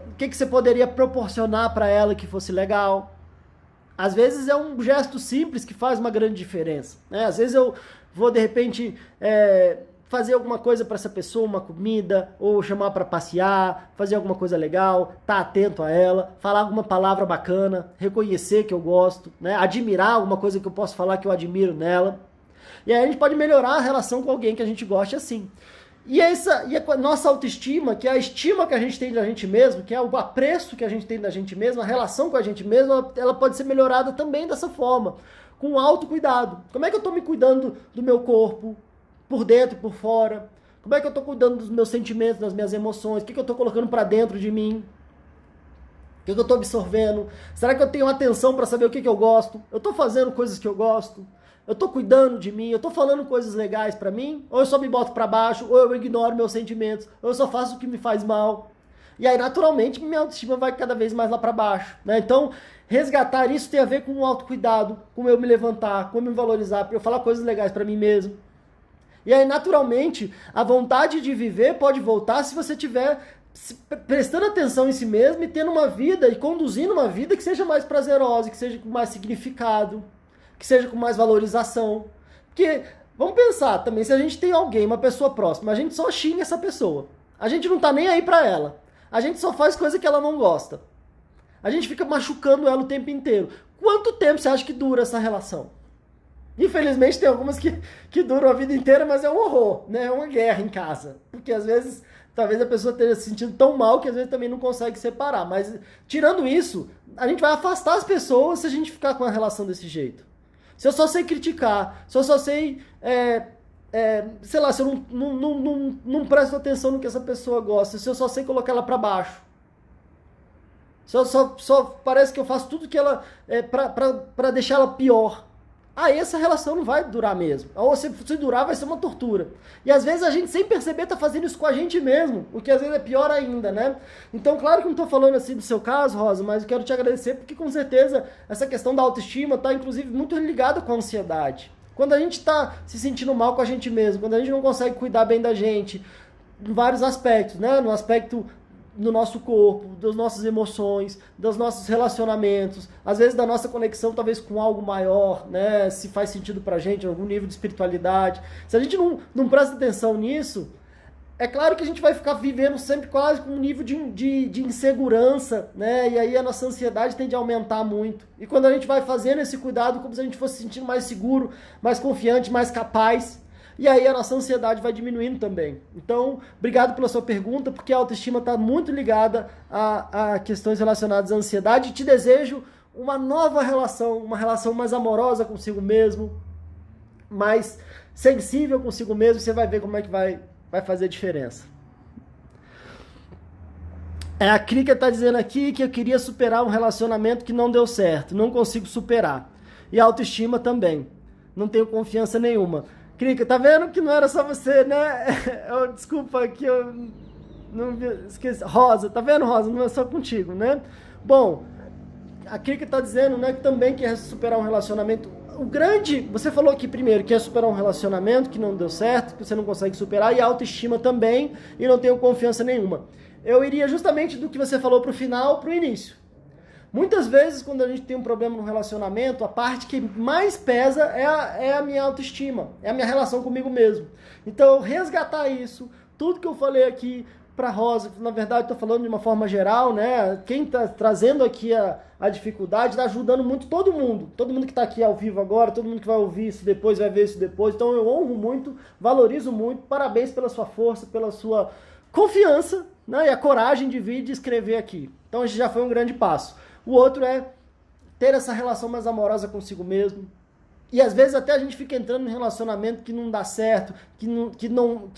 o que você poderia proporcionar para ela que fosse legal. Às vezes é um gesto simples que faz uma grande diferença, né? Às vezes eu vou, de repente, fazer alguma coisa para essa pessoa, uma comida, ou chamar para passear, fazer alguma coisa legal, estar atento a ela, falar alguma palavra bacana, reconhecer que eu gosto, né? Admirar alguma coisa que eu posso falar que eu admiro nela. E aí a gente pode melhorar a relação com alguém que a gente goste assim. E a nossa autoestima, que é a estima que a gente tem da gente mesmo, que é o apreço que a gente tem da gente mesmo, a relação com a gente mesmo, ela pode ser melhorada também dessa forma, com autocuidado. Como é que eu estou me cuidando do meu corpo, por dentro e por fora? Como é que eu estou cuidando dos meus sentimentos, das minhas emoções? O que eu estou colocando para dentro de mim? O que eu estou absorvendo? Será que eu tenho atenção para saber o que eu gosto? Eu estou fazendo coisas que eu gosto? Eu tô cuidando de mim, eu tô falando coisas legais pra mim, ou eu só me boto pra baixo, ou eu ignoro meus sentimentos, ou eu só faço o que me faz mal. E aí, naturalmente, minha autoestima vai cada vez mais lá pra baixo, né? Então, resgatar isso tem a ver com o autocuidado, com eu me levantar, com eu me valorizar, pra eu falar coisas legais pra mim mesmo. E aí, naturalmente, a vontade de viver pode voltar se você tiver prestando atenção em si mesmo e tendo uma vida, e conduzindo uma vida que seja mais prazerosa, que seja com mais significado, que seja com mais valorização. Porque, vamos pensar também, se a gente tem alguém, uma pessoa próxima, a gente só xinga essa pessoa. A gente não tá nem aí pra ela. A gente só faz coisa que ela não gosta. A gente fica machucando ela o tempo inteiro. Quanto tempo você acha que dura essa relação? Infelizmente tem algumas que duram a vida inteira, mas é um horror, né? É uma guerra em casa. Porque às vezes, talvez a pessoa esteja se sentindo tão mal que às vezes também não consegue separar. Mas, tirando isso, a gente vai afastar as pessoas se a gente ficar com a relação desse jeito. Se eu só sei criticar, se eu só sei, sei lá, se eu não presto atenção no que essa pessoa gosta, se eu só sei colocar ela pra baixo, se eu só parece que eu faço tudo que ela, pra deixar ela pior, aí essa relação não vai durar mesmo. Ou se durar vai ser uma tortura. E às vezes a gente sem perceber tá fazendo isso com a gente mesmo, o que às vezes é pior ainda, né? Então, claro que eu não tô falando assim do seu caso, Rosa, mas eu quero te agradecer porque com certeza essa questão da autoestima tá inclusive muito ligada com a ansiedade. Quando a gente tá se sentindo mal com a gente mesmo, quando a gente não consegue cuidar bem da gente, em vários aspectos, né? No aspecto no nosso corpo, das nossas emoções, dos nossos relacionamentos, às vezes da nossa conexão talvez com algo maior, né? Se faz sentido pra gente, algum nível de espiritualidade. Se a gente não presta atenção nisso, é claro que a gente vai ficar vivendo sempre quase com um nível de insegurança, né? E aí a nossa ansiedade tende a aumentar muito. E quando a gente vai fazendo esse cuidado, como se a gente fosse se sentindo mais seguro, mais confiante, mais capaz, e aí a nossa ansiedade vai diminuindo também. Então, obrigado pela sua pergunta, porque a autoestima está muito ligada a questões relacionadas à ansiedade. E te desejo uma nova relação, uma relação mais amorosa consigo mesmo, mais sensível consigo mesmo. Você vai ver como é que vai fazer diferença. A Krika está dizendo aqui que eu queria superar um relacionamento que não deu certo. Não consigo superar. E a autoestima também. Não tenho confiança nenhuma. Krika, tá vendo que não era só você, né? Desculpa que eu não esqueci. Rosa, tá vendo, Rosa? Não é só contigo, né? Bom, a Krika tá dizendo, né, que também quer superar um relacionamento. Você falou aqui primeiro que quer superar um relacionamento que não deu certo, que você não consegue superar, e a autoestima também, e não tenho confiança nenhuma. Eu iria justamente do que você falou pro final, pro início. Muitas vezes, quando a gente tem um problema no relacionamento, a parte que mais pesa é a minha autoestima, é a minha relação comigo mesmo. Então, resgatar isso, tudo que eu falei aqui para Rosa, na verdade estou falando de uma forma geral, né? Quem está trazendo aqui a dificuldade está ajudando muito todo mundo que está aqui ao vivo agora, todo mundo que vai ouvir isso depois, vai ver isso depois. Então, eu honro muito, valorizo muito, parabéns pela sua força, pela sua confiança, né? E a coragem de vir e de escrever aqui. Então, esse já foi um grande passo. O outro é ter essa relação mais amorosa consigo mesmo. E às vezes até a gente fica entrando em relacionamento que não dá certo, que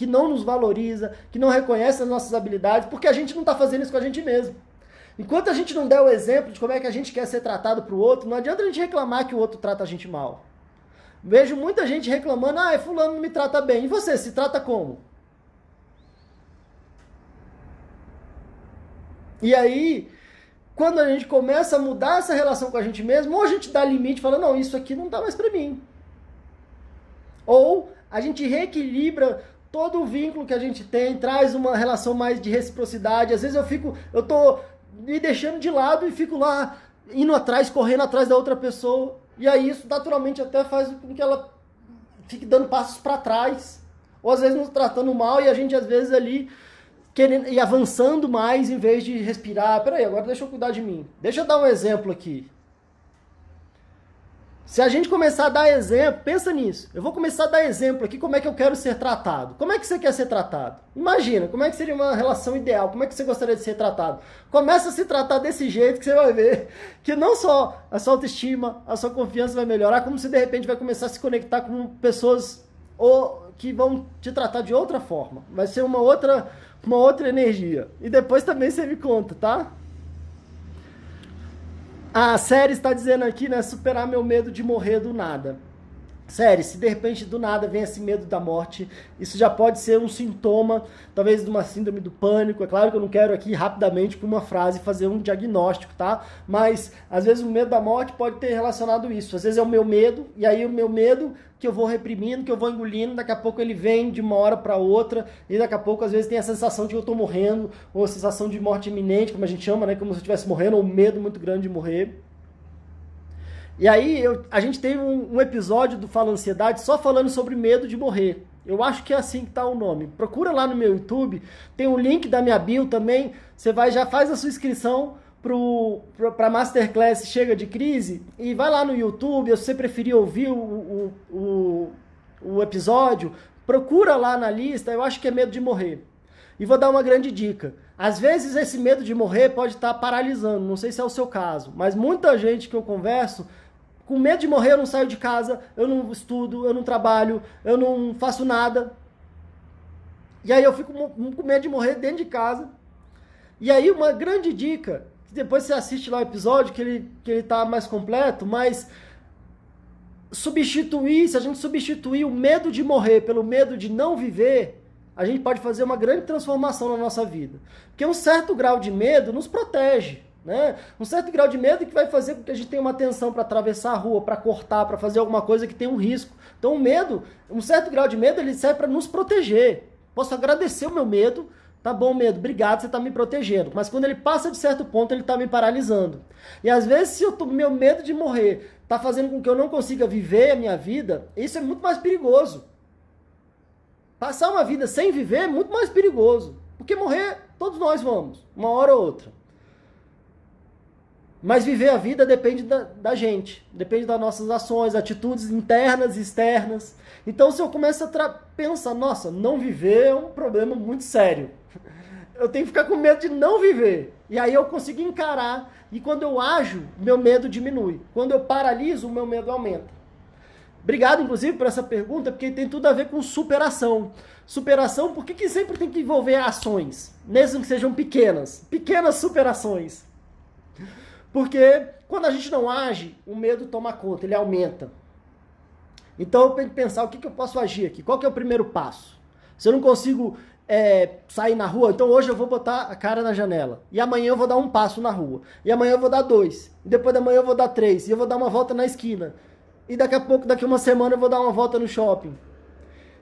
não nos valoriza, que não reconhece as nossas habilidades, porque a gente não está fazendo isso com a gente mesmo. Enquanto a gente não der o exemplo de como é que a gente quer ser tratado pro outro, não adianta a gente reclamar que o outro trata a gente mal. Vejo muita gente reclamando, fulano não me trata bem. E você, se trata como? E aí, quando a gente começa a mudar essa relação com a gente mesmo, ou a gente dá limite e fala, não, isso aqui não dá mais pra mim. Ou a gente reequilibra todo o vínculo que a gente tem, traz uma relação mais de reciprocidade. Às vezes eu tô me deixando de lado e fico lá, indo atrás, correndo atrás da outra pessoa. E aí isso naturalmente até faz com que ela fique dando passos para trás. Ou às vezes nos tratando mal e a gente às vezes ali querendo ir avançando mais em vez de respirar. Peraí, agora deixa eu cuidar de mim. Deixa eu dar um exemplo aqui. Se a gente começar a dar exemplo, pensa nisso. Eu vou começar a dar exemplo aqui como é que eu quero ser tratado. Como é que você quer ser tratado? Imagina, como é que seria uma relação ideal? Como é que você gostaria de ser tratado? Começa a se tratar desse jeito que você vai ver que não só a sua autoestima, a sua confiança vai melhorar, como você de repente vai começar a se conectar com pessoas que vão te tratar de outra forma. Vai ser uma outra energia. E depois também você me conta, tá? A série está dizendo aqui, né, superar meu medo de morrer do nada. Sério, se de repente do nada vem esse medo da morte, isso já pode ser um sintoma, talvez de uma síndrome do pânico. É claro que eu não quero aqui rapidamente com uma frase fazer um diagnóstico, tá? Mas às vezes o medo da morte pode ter relacionado isso. Às vezes é o meu medo, e aí o meu medo que eu vou reprimindo, que eu vou engolindo, daqui a pouco ele vem de uma hora para outra, e daqui a pouco às vezes tem a sensação de que eu tô morrendo, ou a sensação de morte iminente, como a gente chama, né? Como se eu estivesse morrendo, ou um medo muito grande de morrer. E aí a gente teve um episódio do Fala Ansiedade só falando sobre medo de morrer. Eu acho que é assim que tá o nome. Procura lá no meu YouTube, tem um link da minha bio também. Você já faz a sua inscrição para Masterclass Chega de Crise e vai lá no YouTube. Se você preferir ouvir o episódio, procura lá na lista. Eu acho que é medo de morrer. E vou dar uma grande dica. Às vezes esse medo de morrer pode estar paralisando, não sei se é o seu caso, mas muita gente que eu converso, com medo de morrer eu não saio de casa, eu não estudo, eu não trabalho, eu não faço nada. E aí eu fico com medo de morrer dentro de casa. E aí uma grande dica, depois você assiste lá o episódio que ele tá mais completo, mas se a gente substituir o medo de morrer pelo medo de não viver, a gente pode fazer uma grande transformação na nossa vida. Porque um certo grau de medo nos protege, né? Um certo grau de medo que vai fazer com que a gente tenha uma atenção para atravessar a rua, para cortar, para fazer alguma coisa que tem um risco. Então o medo, um certo grau de medo, ele serve para nos proteger. Posso agradecer o meu medo, tá bom, medo, obrigado, você está me protegendo. Mas quando ele passa de certo ponto, ele está me paralisando. E às vezes, se meu medo de morrer está fazendo com que eu não consiga viver a minha vida, isso é muito mais perigoso. Passar uma vida sem viver é muito mais perigoso. Porque morrer, todos nós vamos, uma hora ou outra. Mas viver a vida depende da gente. Depende das nossas ações, atitudes internas e externas. Então se eu começo a pensar, nossa, não viver é um problema muito sério. Eu tenho que ficar com medo de não viver. E aí eu consigo encarar. E quando eu ajo, meu medo diminui. Quando eu paraliso, o meu medo aumenta. Obrigado, inclusive, por essa pergunta, porque tem tudo a ver com superação. Superação, por que sempre tem que envolver ações? Mesmo que sejam pequenas. Pequenas superações. Porque quando a gente não age, o medo toma conta, ele aumenta. Então eu tenho que pensar, o que eu posso agir aqui? Qual que é o primeiro passo? Se eu não consigo sair na rua, então hoje eu vou botar a cara na janela. E amanhã eu vou dar um passo na rua. E amanhã eu vou dar 2. E depois da manhã eu vou dar 3. E eu vou dar uma volta na esquina. E daqui a pouco, daqui a uma semana, eu vou dar uma volta no shopping.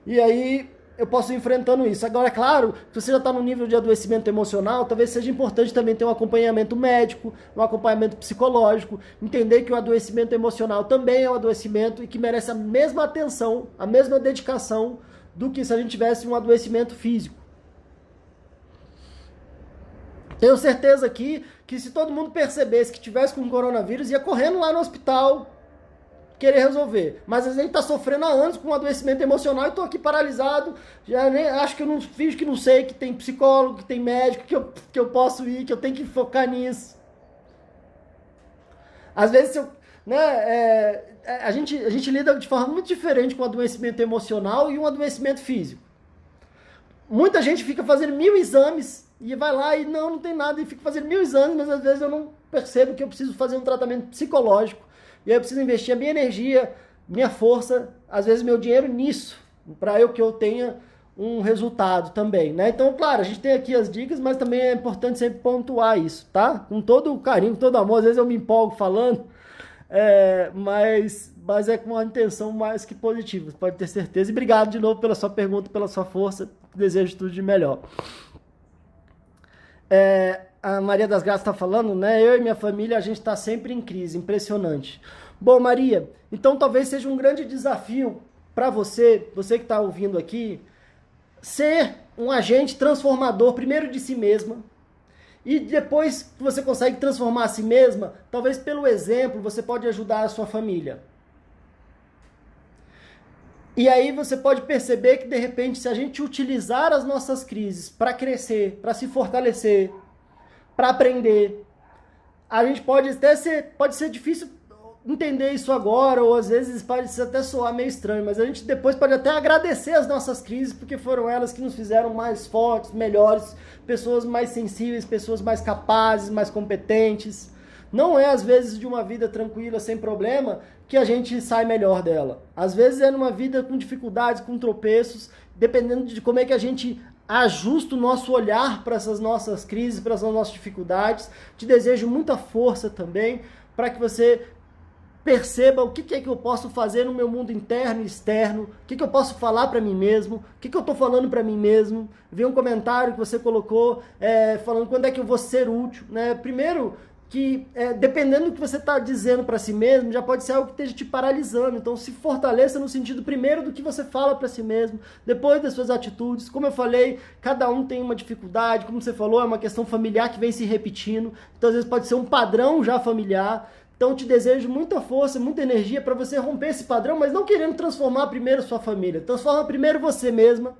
E aí eu posso ir enfrentando isso. Agora, é claro, se você já está no nível de adoecimento emocional, talvez seja importante também ter um acompanhamento médico, um acompanhamento psicológico, entender que o adoecimento emocional também é um adoecimento e que merece a mesma atenção, a mesma dedicação do que se a gente tivesse um adoecimento físico. Tenho certeza aqui que se todo mundo percebesse que tivesse com coronavírus, ia correndo lá no hospital querer resolver. Mas às vezes a gente está sofrendo há anos com um adoecimento emocional e estou aqui paralisado, já nem, acho que eu não fiz que não sei, que tem psicólogo, que tem médico, que eu posso ir, que eu tenho que focar nisso. Às vezes né? A gente lida de forma muito diferente com o adoecimento emocional e um adoecimento físico. Muita gente fica fazendo 1000 exames e vai lá e não tem nada, e fica fazendo 1000 exames, mas às vezes eu não percebo que eu preciso fazer um tratamento psicológico, e aí eu preciso investir a minha energia, minha força, às vezes meu dinheiro nisso, para que eu tenha um resultado também, né? Então, claro, a gente tem aqui as dicas, mas também é importante sempre pontuar isso, tá? Com todo o carinho, com todo o amor, às vezes eu me empolgo falando, mas é com uma intenção mais que positiva, você pode ter certeza. E obrigado de novo pela sua pergunta, pela sua força, desejo tudo de melhor. A Maria das Graças está falando, né? Eu e minha família, a gente está sempre em crise, impressionante. Bom, Maria, então talvez seja um grande desafio para você que está ouvindo aqui, ser um agente transformador, primeiro de si mesma, e depois que você consegue transformar a si mesma, talvez pelo exemplo, você pode ajudar a sua família. E aí você pode perceber que, de repente, se a gente utilizar as nossas crises para crescer, para se fortalecer, para aprender, a gente pode ser difícil entender isso agora, ou às vezes pode até soar meio estranho, mas a gente depois pode até agradecer as nossas crises, porque foram elas que nos fizeram mais fortes, melhores, pessoas mais sensíveis, pessoas mais capazes, mais competentes. Não é às vezes de uma vida tranquila, sem problema, que a gente sai melhor dela. Às vezes é numa vida com dificuldades, com tropeços, dependendo de como é que a gente ajusta o nosso olhar para essas nossas crises, para essas nossas dificuldades. Te desejo muita força também, para que você perceba o que é que eu posso fazer no meu mundo interno e externo, o que eu posso falar para mim mesmo, o que eu estou falando para mim mesmo. Vi um comentário que você colocou falando quando é que eu vou ser útil, né? Primeiro, que dependendo do que você está dizendo para si mesmo, já pode ser algo que esteja te paralisando. Então se fortaleça no sentido primeiro do que você fala para si mesmo, depois das suas atitudes. Como eu falei, cada um tem uma dificuldade, como você falou, é uma questão familiar que vem se repetindo, então às vezes pode ser um padrão já familiar. Então te desejo muita força, muita energia para você romper esse padrão, mas não querendo transformar primeiro sua família. Transforma primeiro você mesma.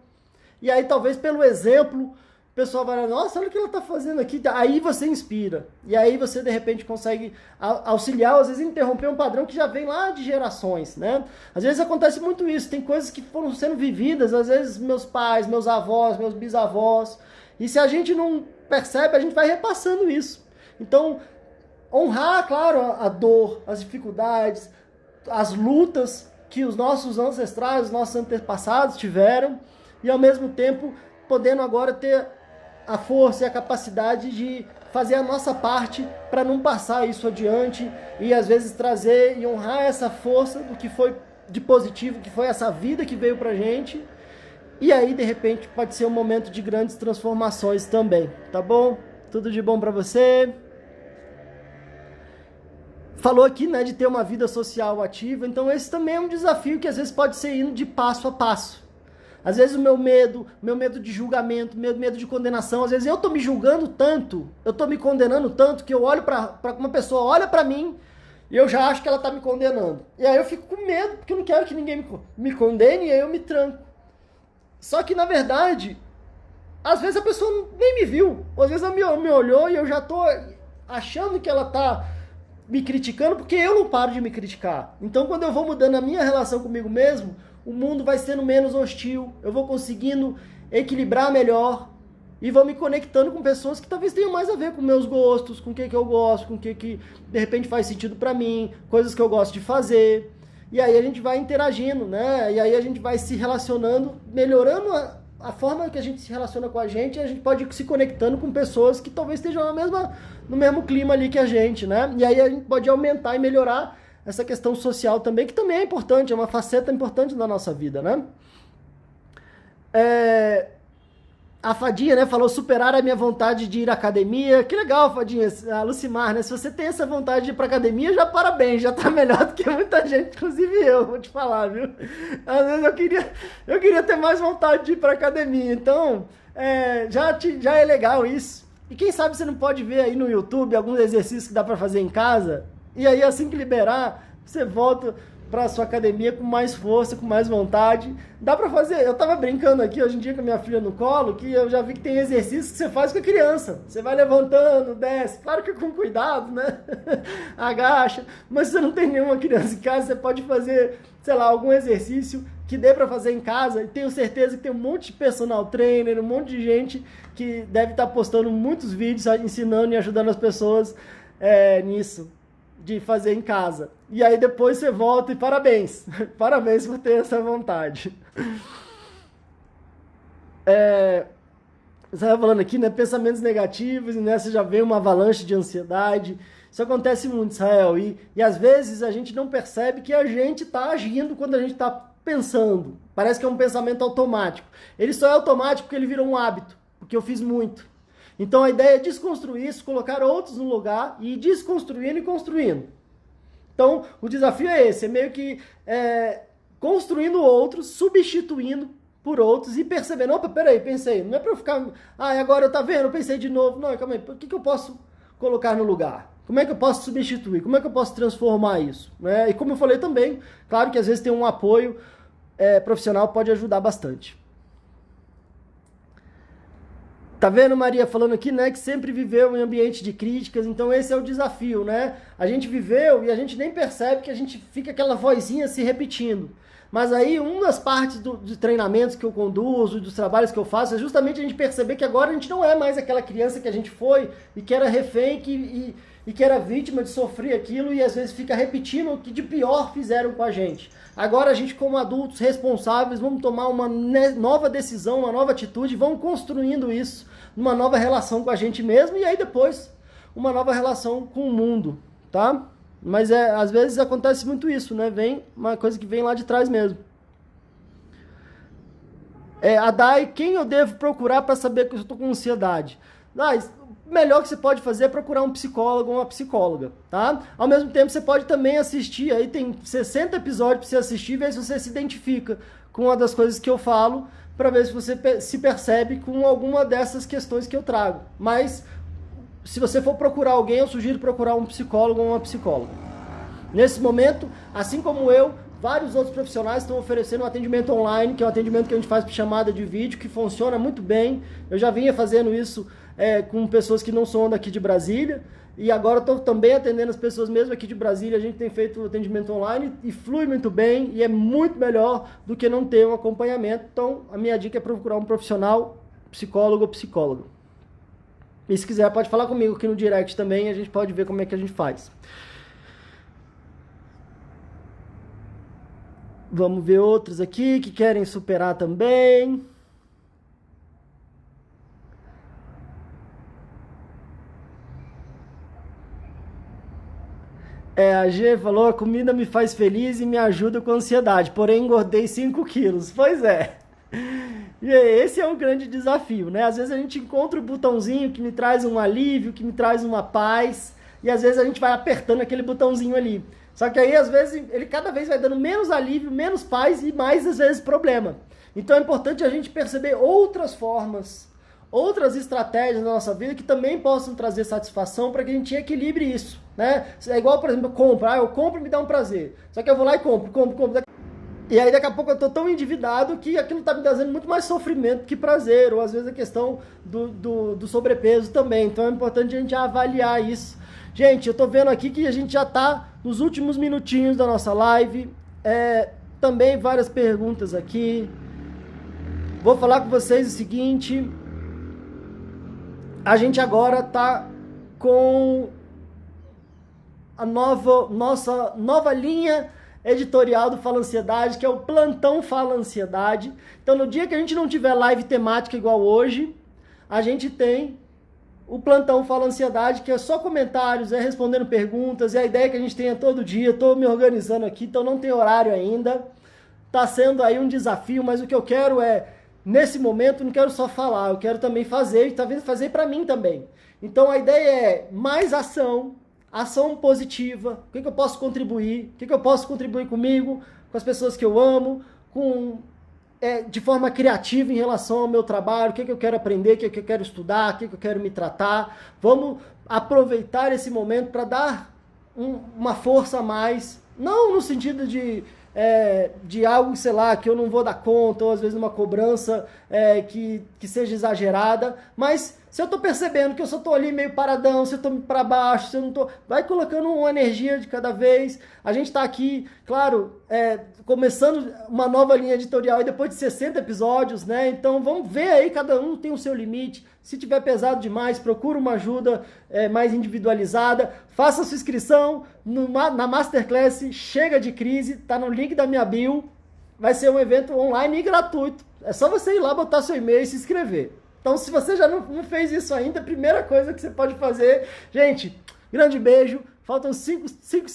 E aí talvez pelo exemplo, o pessoal vai lá, nossa, olha o que ela está fazendo aqui. Aí você inspira. E aí você de repente consegue auxiliar, às vezes interromper um padrão que já vem lá de gerações, né? Às vezes acontece muito isso, tem coisas que foram sendo vividas, às vezes meus pais, meus avós, meus bisavós. E se a gente não percebe, a gente vai repassando isso. Então, honrar, claro, a dor, as dificuldades, as lutas que os nossos ancestrais, os nossos antepassados tiveram, e ao mesmo tempo podendo agora ter a força e a capacidade de fazer a nossa parte para não passar isso adiante e às vezes trazer e honrar essa força do que foi de positivo, que foi essa vida que veio pra gente. E aí, de repente, pode ser um momento de grandes transformações também, tá bom? Tudo de bom para você. Falou aqui, né, de ter uma vida social ativa, então esse também é um desafio que às vezes pode ser indo de passo a passo. Às vezes o meu medo de julgamento, meu medo de condenação, às vezes eu tô me julgando tanto, eu tô me condenando tanto, que eu olho para uma pessoa, olha para mim, e eu já acho que ela tá me condenando. E aí eu fico com medo, porque eu não quero que ninguém me condene, e aí eu me tranco. Só que, na verdade, às vezes a pessoa nem me viu, ou às vezes ela me olhou e eu já tô achando que ela tá me criticando, porque eu não paro de me criticar. Então, quando eu vou mudando a minha relação comigo mesmo, o mundo vai sendo menos hostil, eu vou conseguindo equilibrar melhor e vou me conectando com pessoas que talvez tenham mais a ver com meus gostos, com o que eu gosto, com o que de repente faz sentido para mim, coisas que eu gosto de fazer. E aí a gente vai interagindo, né? E aí a gente vai se relacionando, melhorando a forma que a gente se relaciona com a gente pode ir se conectando com pessoas que talvez estejam no mesmo clima ali que a gente, né? E aí a gente pode aumentar e melhorar essa questão social também, que também é importante, é uma faceta importante da nossa vida, né? A Fadinha, né, falou superar a minha vontade de ir à academia. Que legal, Fadinha, a Lucimar, né? Se você tem essa vontade de ir pra academia, já parabéns, já tá melhor do que muita gente, inclusive eu, vou te falar, viu? Às vezes eu queria ter mais vontade de ir pra academia, então já é legal isso. E quem sabe você não pode ver aí no YouTube alguns exercícios que dá pra fazer em casa, e aí assim que liberar, você volta para sua academia com mais força, com mais vontade. Dá para fazer. Eu tava brincando aqui hoje em dia com a minha filha no colo, que eu já vi que tem exercícios que você faz com a criança. Você vai levantando, desce, claro que com cuidado, né? Agacha. Mas se você não tem nenhuma criança em casa, você pode fazer, sei lá, algum exercício que dê para fazer em casa. E tenho certeza que tem um monte de personal trainer, um monte de gente que deve estar postando muitos vídeos ensinando e ajudando as pessoas nisso, de fazer em casa. E aí depois você volta e parabéns. Parabéns por ter essa vontade. Você estava falando aqui, né? Pensamentos negativos, e nessa já vem uma avalanche de ansiedade. Isso acontece muito, Israel. E às vezes a gente não percebe que a gente está agindo quando a gente está pensando. Parece que é um pensamento automático. Ele só é automático porque ele virou um hábito, porque eu fiz muito. Então a ideia é desconstruir isso, colocar outros no lugar e ir desconstruindo e construindo. Então o desafio é esse, é meio que construindo outros, substituindo por outros e percebendo, opa, peraí, pensei, não é pra eu ficar, agora tá vendo, eu pensei de novo, não, calma aí, o que eu posso colocar no lugar? Como é que eu posso substituir? Como é que eu posso transformar isso? Né? E como eu falei também, claro que às vezes tem um apoio profissional, pode ajudar bastante. Tá vendo, Maria, falando aqui, né, que sempre viveu em ambiente de críticas, então esse é o desafio, né? A gente viveu e a gente nem percebe que a gente fica aquela vozinha se repetindo. Mas aí, uma das partes dos treinamentos que eu conduzo, dos trabalhos que eu faço, é justamente a gente perceber que agora a gente não é mais aquela criança que a gente foi e que era refém e que era vítima de sofrer aquilo e às vezes fica repetindo o que de pior fizeram com a gente. Agora a gente, como adultos responsáveis, vamos tomar uma nova decisão, uma nova atitude, vamos construindo isso numa nova relação com a gente mesmo e aí depois uma nova relação com o mundo, tá? Mas às vezes acontece muito isso, né? Vem uma coisa que vem lá de trás mesmo. A Dai, quem eu devo procurar para saber que eu estou com ansiedade? Dai, o melhor que você pode fazer é procurar um psicólogo ou uma psicóloga, tá? Ao mesmo tempo, você pode também assistir, aí tem 60 episódios para você assistir e ver se você se identifica com uma das coisas que eu falo, para ver se você se percebe com alguma dessas questões que eu trago. Mas, se você for procurar alguém, eu sugiro procurar um psicólogo ou uma psicóloga. Nesse momento, assim como eu, vários outros profissionais estão oferecendo um atendimento online, que é um atendimento que a gente faz por chamada de vídeo, que funciona muito bem. Eu já vinha fazendo isso com pessoas que não são daqui de Brasília, e agora estou também atendendo as pessoas mesmo aqui de Brasília. A gente tem feito o atendimento online e flui muito bem, e é muito melhor do que não ter um acompanhamento. Então, a minha dica é procurar um profissional, psicólogo ou psicóloga. E se quiser, pode falar comigo aqui no direct também, a gente pode ver como é que a gente faz. Vamos ver outros aqui que querem superar também. A G falou, a comida me faz feliz e me ajuda com a ansiedade, porém engordei 5 quilos. Pois é. E esse é um grande desafio, né? Às vezes a gente encontra o botãozinho que me traz um alívio, que me traz uma paz, e às vezes a gente vai apertando aquele botãozinho ali. Só que aí, às vezes, ele cada vez vai dando menos alívio, menos paz e mais, às vezes, problema. Então é importante a gente perceber outras formas, outras estratégias na nossa vida que também possam trazer satisfação para que a gente equilibre isso, né? É igual, por exemplo, eu compro e me dá um prazer. Só que eu vou lá e compro. E aí daqui a pouco eu tô tão endividado que aquilo tá me trazendo muito mais sofrimento que prazer, ou às vezes a questão do sobrepeso também. Então é importante a gente avaliar isso. Gente, eu tô vendo aqui que a gente já tá nos últimos minutinhos da nossa live. Também várias perguntas aqui. Vou falar com vocês o seguinte. A gente agora tá com a nossa nova linha editorial do Fala Ansiedade, que é o Plantão Fala Ansiedade. Então, no dia que a gente não tiver live temática igual hoje, a gente tem o Plantão Fala Ansiedade, que é só comentários, respondendo perguntas, e a ideia que a gente tenha todo dia. Estou me organizando aqui, então não tem horário ainda. Está sendo aí um desafio, mas o que eu quero nesse momento, não quero só falar, eu quero também fazer, e talvez fazer para mim também. Então, a ideia é mais ação positiva, o que eu posso contribuir, o que eu posso contribuir comigo, com as pessoas que eu amo, de forma criativa em relação ao meu trabalho, o que eu quero aprender, o que eu quero estudar, o que eu quero me tratar. Vamos aproveitar esse momento para dar uma força a mais Não no sentido de algo, sei lá, que eu não vou dar conta, ou às vezes uma cobrança que seja exagerada, mas se eu tô percebendo que eu só tô ali meio paradão, se eu tô para baixo, se eu não tô... Vai colocando uma energia de cada vez. A gente tá aqui, claro, começando uma nova linha editorial e depois de 60 episódios, né? Então vamos ver aí, cada um tem o seu limite. Se tiver pesado demais, procura uma ajuda mais individualizada. Faça sua inscrição na Masterclass Chega de Crise, tá no link da minha bio. Vai ser um evento online e gratuito. É só você ir lá, botar seu e-mail e se inscrever. Então, se você já não fez isso ainda, a primeira coisa que você pode fazer... Gente, grande beijo. Faltam 5 segundos.